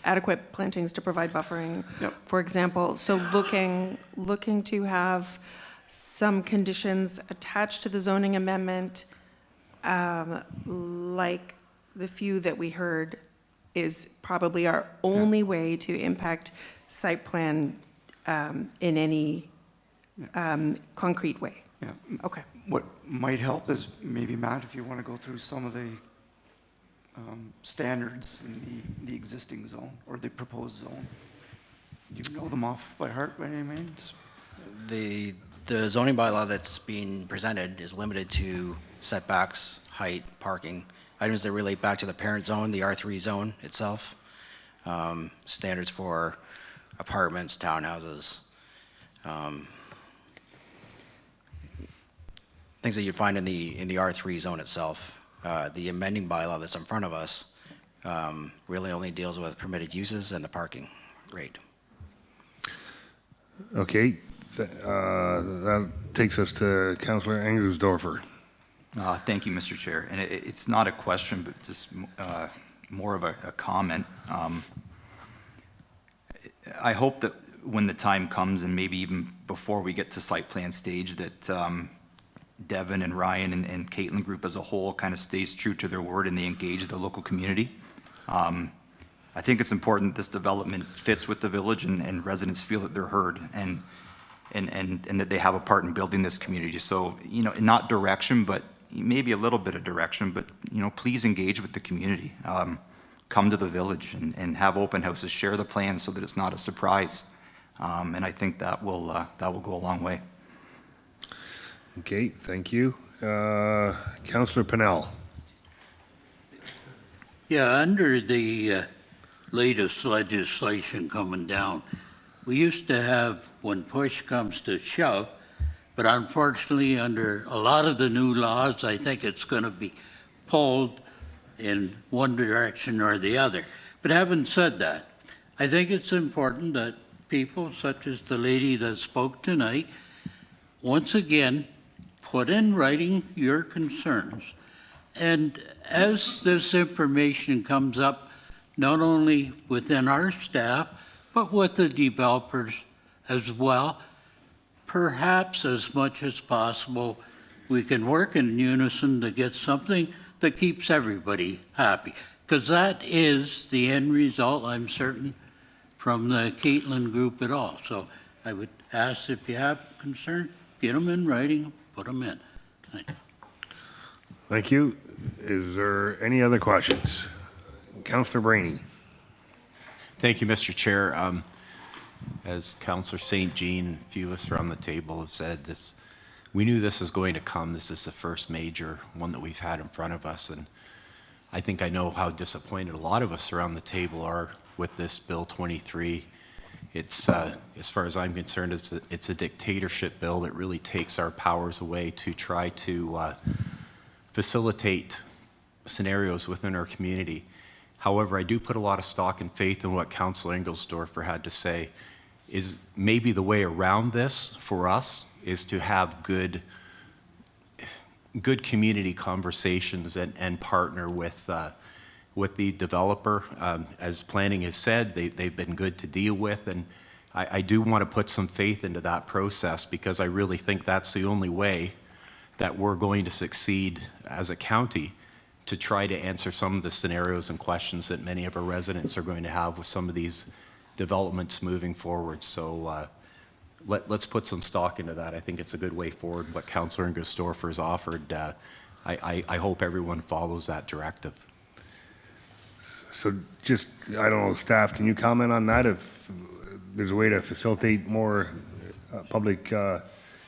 adequate plantings to provide buffering, for example. So looking to have some conditions attached to the zoning amendment, like the few that we heard, is probably our only way to impact site plan in any concrete way. Yeah. Okay. What might help is maybe, Matt, if you want to go through some of the standards in the existing zone or the proposed zone. Do you know them off by heart by any means? The zoning bylaw that's being presented is limited to setbacks, height, parking, items that relate back to the parent zone, the R3 zone itself, standards for apartments, townhouses, things that you'd find in the R3 zone itself. The amending bylaw that's in front of us really only deals with permitted uses and the parking rate. Okay, that takes us to Councillor Engelsdorfer. Thank you, Mr. Chair. And it's not a question, but just more of a comment. I hope that when the time comes, and maybe even before we get to site plan stage, that Devin and Ryan and Caitlin Group as a whole kind of stays true to their word and they engage the local community. I think it's important that this development fits with the village and residents feel that they're heard and that they have a part in building this community. So, you know, not direction, but maybe a little bit of direction, but, you know, please engage with the community. Come to the village and have open houses, share the plans so that it's not a surprise. And I think that will go a long way. Okay, thank you. Councillor Pennell. Yeah, under the latest legislation coming down, we used to have when push comes to shove, but unfortunately under a lot of the new laws, I think it's going to be pulled in one direction or the other. But having said that, I think it's important that people such as the lady that spoke tonight, once again, put in writing your concerns. And as this information comes up, not only within our staff, but with the developers as well, perhaps as much as possible, we can work in unison to get something that keeps everybody happy. Because that is the end result, I'm certain, from the Caitlin Group at all. So I would ask if you have concern, get them in writing, put them in. Thank you. Thank you. Is there any other questions? Councillor Brainy. Thank you, Mr. Chair. As Councillor St. Jean, a few of us around the table have said, we knew this was going to come. This is the first major one that we've had in front of us. And I think I know how disappointed a lot of us around the table are with this Bill 23. It's, as far as I'm concerned, it's a dictatorship bill that really takes our powers away to try to facilitate scenarios within our community. However, I do put a lot of stock and faith in what Councillor Engelsdorfer had to say. Is maybe the way around this for us is to have good community conversations and partner with the developer. As planning has said, they've been good to deal with, and I do want to put some faith into that process because I really think that's the only way that we're going to succeed as a county to try to answer some of the scenarios and questions that many of our residents are going to have with some of these developments moving forward. So let's put some stock into that. I think it's a good way forward, what Councillor Engelsdorfer has offered. I hope everyone follows that directive. So just, I don't know, staff, can you comment on that? If there's a way to facilitate more public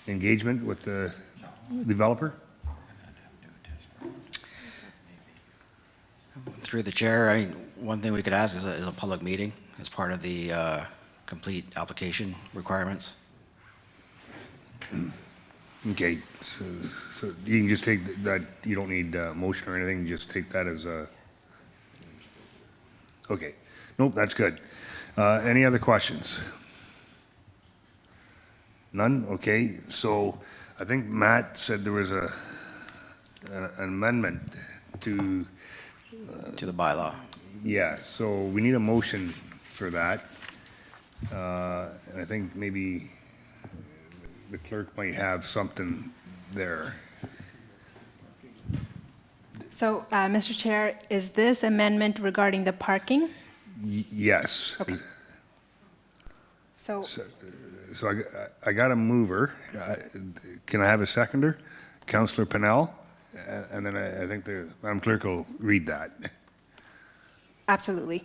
engagement with the developer? Through the chair, one thing we could ask is a public meeting as part of the complete application requirements. Okay, so you can just take that, you don't need a motion or anything, just take that as a, okay. Nope, that's good. Any other questions? None? Okay, so I think Matt said there was an amendment to... to the bylaw. Yeah, so we need a motion for that. And I think maybe the clerk might have something there. So, Mr. Chair, is this amendment regarding the parking? Yes. Okay. So, So I got a mover. Can I have a seconder? Councillor Pennell? And then I think the Madam Clerk will read that. absolutely.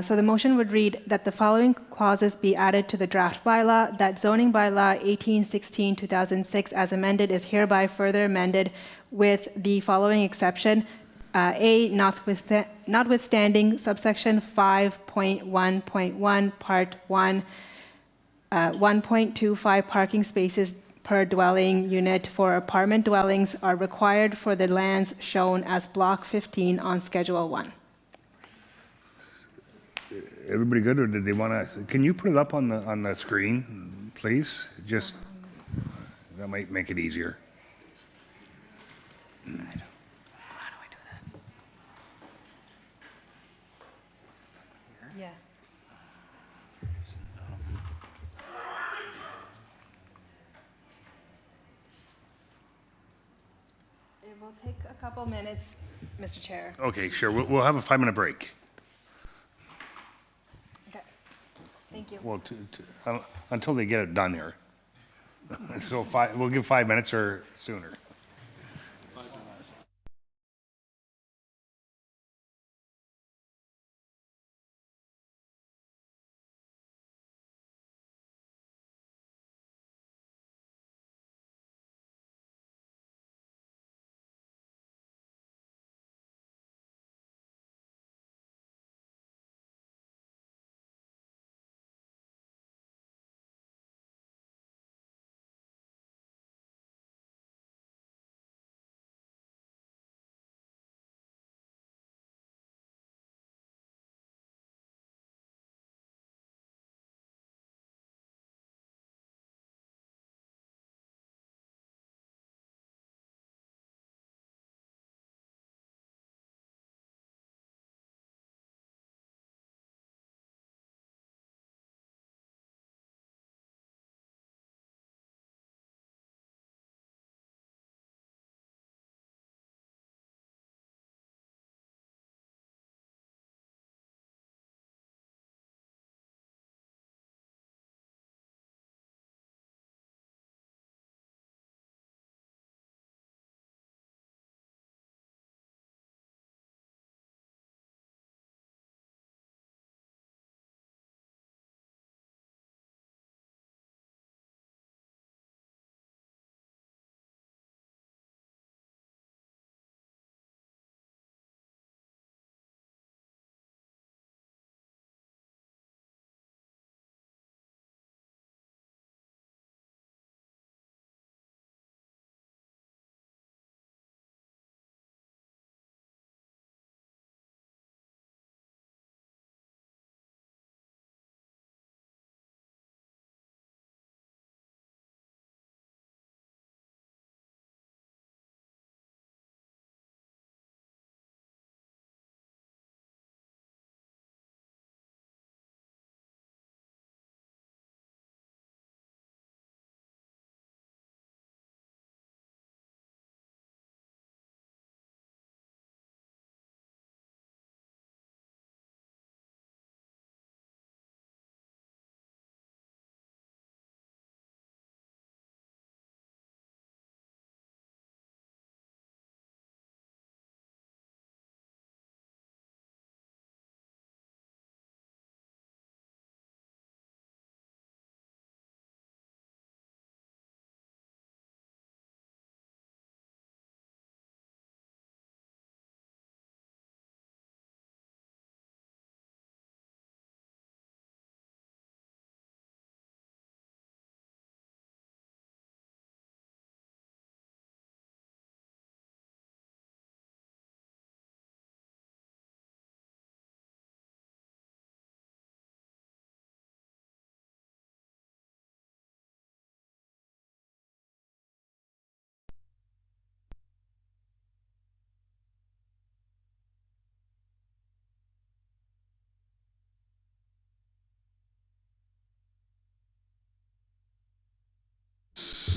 So the motion would read that the following clauses be added to the draft bylaw, that zoning bylaw 1816-2006 as amended is hereby further amended with the following exception. A, notwithstanding subsection 5.1.1, part 1, 1.25 parking spaces per dwelling unit for apartment dwellings are required for the lands shown as Block 15 on Schedule 1. Everybody good, or did they want to, can you put it up on the screen, please? Just, that might make it easier. Yeah. It will take a couple minutes, Mr. Chair. Okay, sure, we'll have a 5-minute break. Okay. Thank you. Well, until they get it done here. So we'll give 5 minutes or sooner.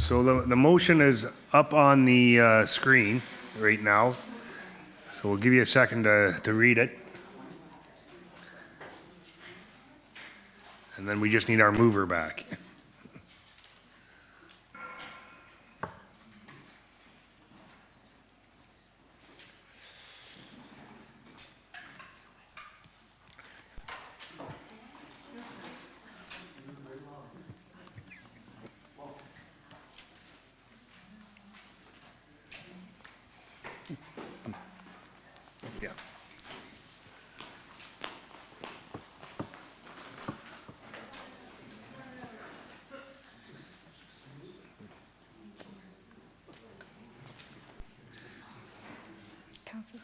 So the motion is up on the screen right now. So we'll give you a second to read it. And then we just need our mover back. Yeah. Council.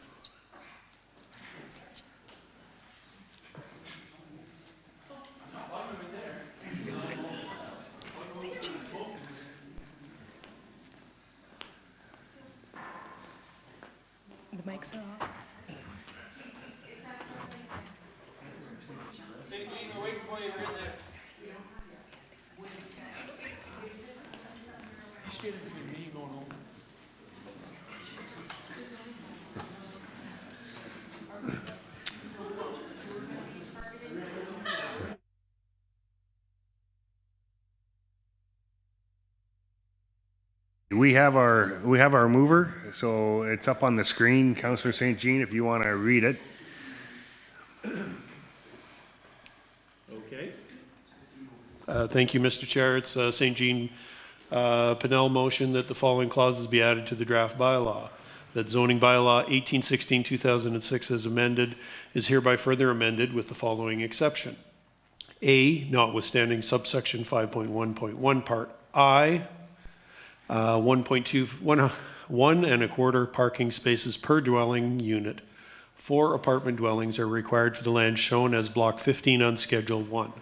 The mics are off. We have our mover, so it's up on the screen. Councillor St. Jean, if you want to read it. Okay. Thank you, Mr. Chair. It's St. Jean Pennell motion that the following clauses be added to the draft bylaw. That zoning bylaw 1816-2006 as amended is hereby further amended with the following exception. A, notwithstanding subsection 5.1.1 part I, 1.125 parking spaces per dwelling unit. 4 apartment dwellings are required for the land shown as block 15 on Schedule 1.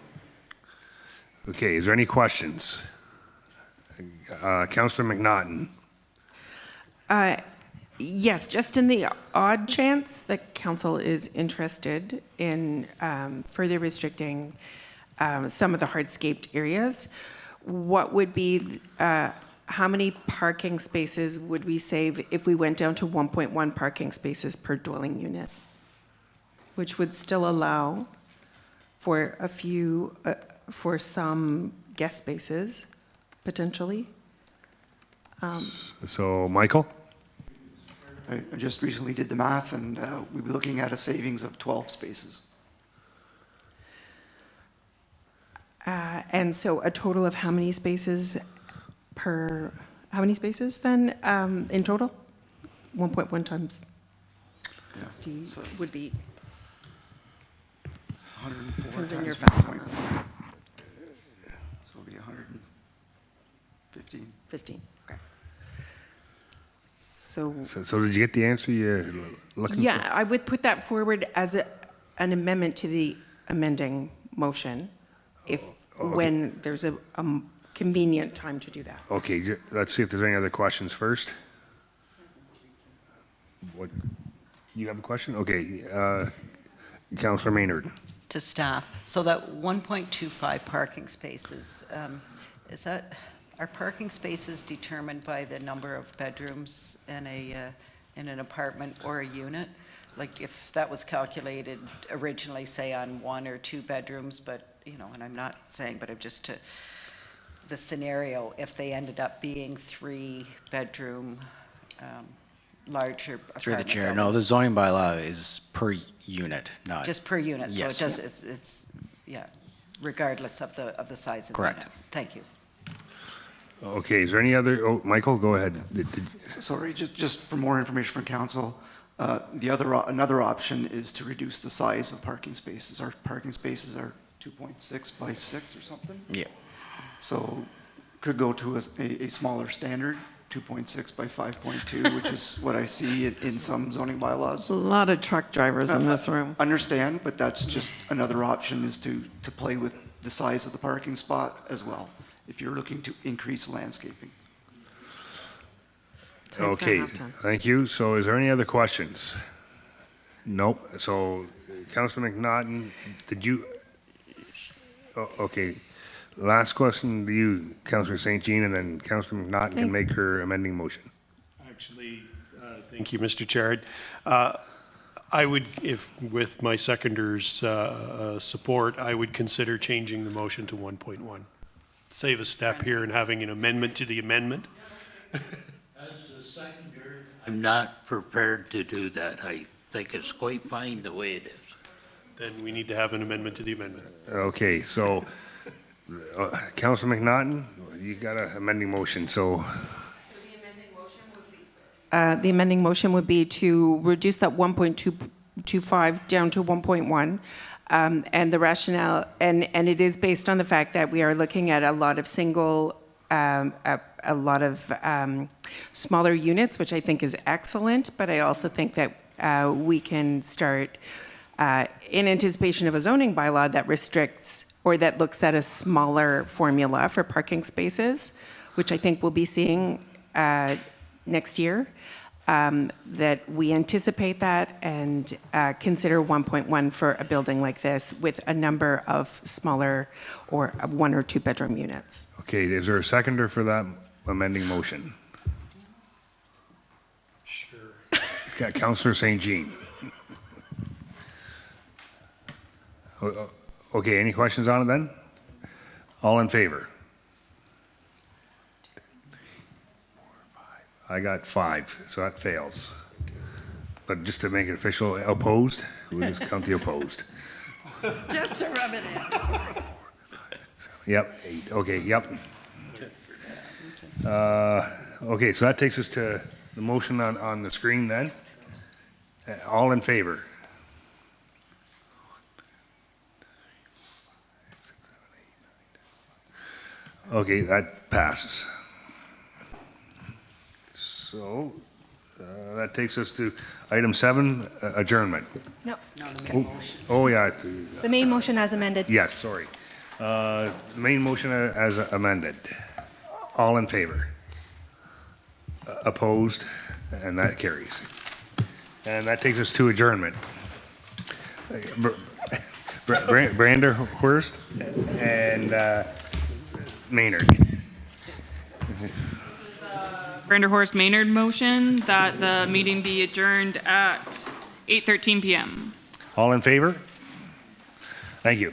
Okay, is there any questions? Councillor McNaughton. Yes, just in the odd chance that council is interested in further restricting some of the hardscaped areas, what would be, how many parking spaces would we save if we went down to 1.1 parking spaces per dwelling unit? Which would still allow for a few, for some guest spaces, potentially. So, Michael? I just recently did the math, and we'd be looking at a savings of 12 spaces. And so a total of how many spaces per, how many spaces then in total? 1.1 times 50 would be. 104 Depends on times your 1.1. So it'll be 115. 15, okay. So did you get the answer you're looking for? yeah, I would put that forward as an amendment to the amending motion if, when there's a convenient time to do that. Okay, let's see if there's any other questions first. What, you have a question? Okay, Councillor Maynard. To staff. So that 1.25 parking spaces, is that, are parking spaces determined by the number of bedrooms in an apartment or a unit? Like if that was calculated originally, say on 1 or 2 bedrooms, but, you know, and I'm not saying, but I'm just to, the scenario, if they ended up being 3-bedroom, larger apartment Through the chair, no, buildings. the zoning bylaw is per unit, not. Just per unit, so it Yes. does, it's, yeah, regardless of the size of the Correct. unit. Thank you. Okay, is there any other, oh, Michael, go ahead. Sorry, just for more information from council, another option is to reduce the size of parking spaces. Our parking spaces are 2.6 by 6 or something. Yeah. So could go to a smaller standard, 2.6 by 5.2, which is what I see in some zoning bylaws. A lot of truck drivers in this room. Understand, but that's just another option, is to play with the size of the parking spot as well, if you're looking to increase landscaping. Okay, thank you. So is there any other questions? Nope. So Councillor McNaughton, did you, okay. Last question to you, Councillor St. Jean, and then Councillor McNaughton can make her amending motion. Actually, thank you, Mr. Chair. I would, if with my seconder's support, I would consider changing the motion to 1.1. Save a step here and having an amendment to the amendment. As a seconder, I'm not prepared to do that. I think it's quite fine the way it is. Then we need to have an amendment to the amendment. Okay, so Councillor McNaughton, you got an amending motion, so The amending motion would be to reduce that 1.225 down to 1.1. And the rationale, and it is based on the fact that we are looking at a lot of smaller units, which I think is excellent, but I also think that we can start in anticipation of a zoning bylaw that restricts or that looks at a smaller formula for parking spaces, which I think we'll be seeing next year, that we anticipate that and consider 1.1 for a building like this with a number of smaller or 1 or 2 bedroom units. okay, is there a seconder for that amending motion? Sure. Councillor St. Jean. Okay, any questions on it then? All in favor? I got 5, so that fails. But just to make it official, opposed? We'll just count the opposed. Just to rub it in. Yep, 8, okay, yep. Okay, so that takes us to the motion on the screen then. All in favor? Okay, that passes. So that takes us to item 7, adjournment. No, Oh, yeah. the main motion as amended. Yes, sorry. The main motion as amended. All in favor? Opposed? And that carries. And that takes us to adjournment. Branderhorst and Maynard. Branderhorst Maynard motion that the meeting be adjourned at 8:13 p.m. All in favor? Thank you.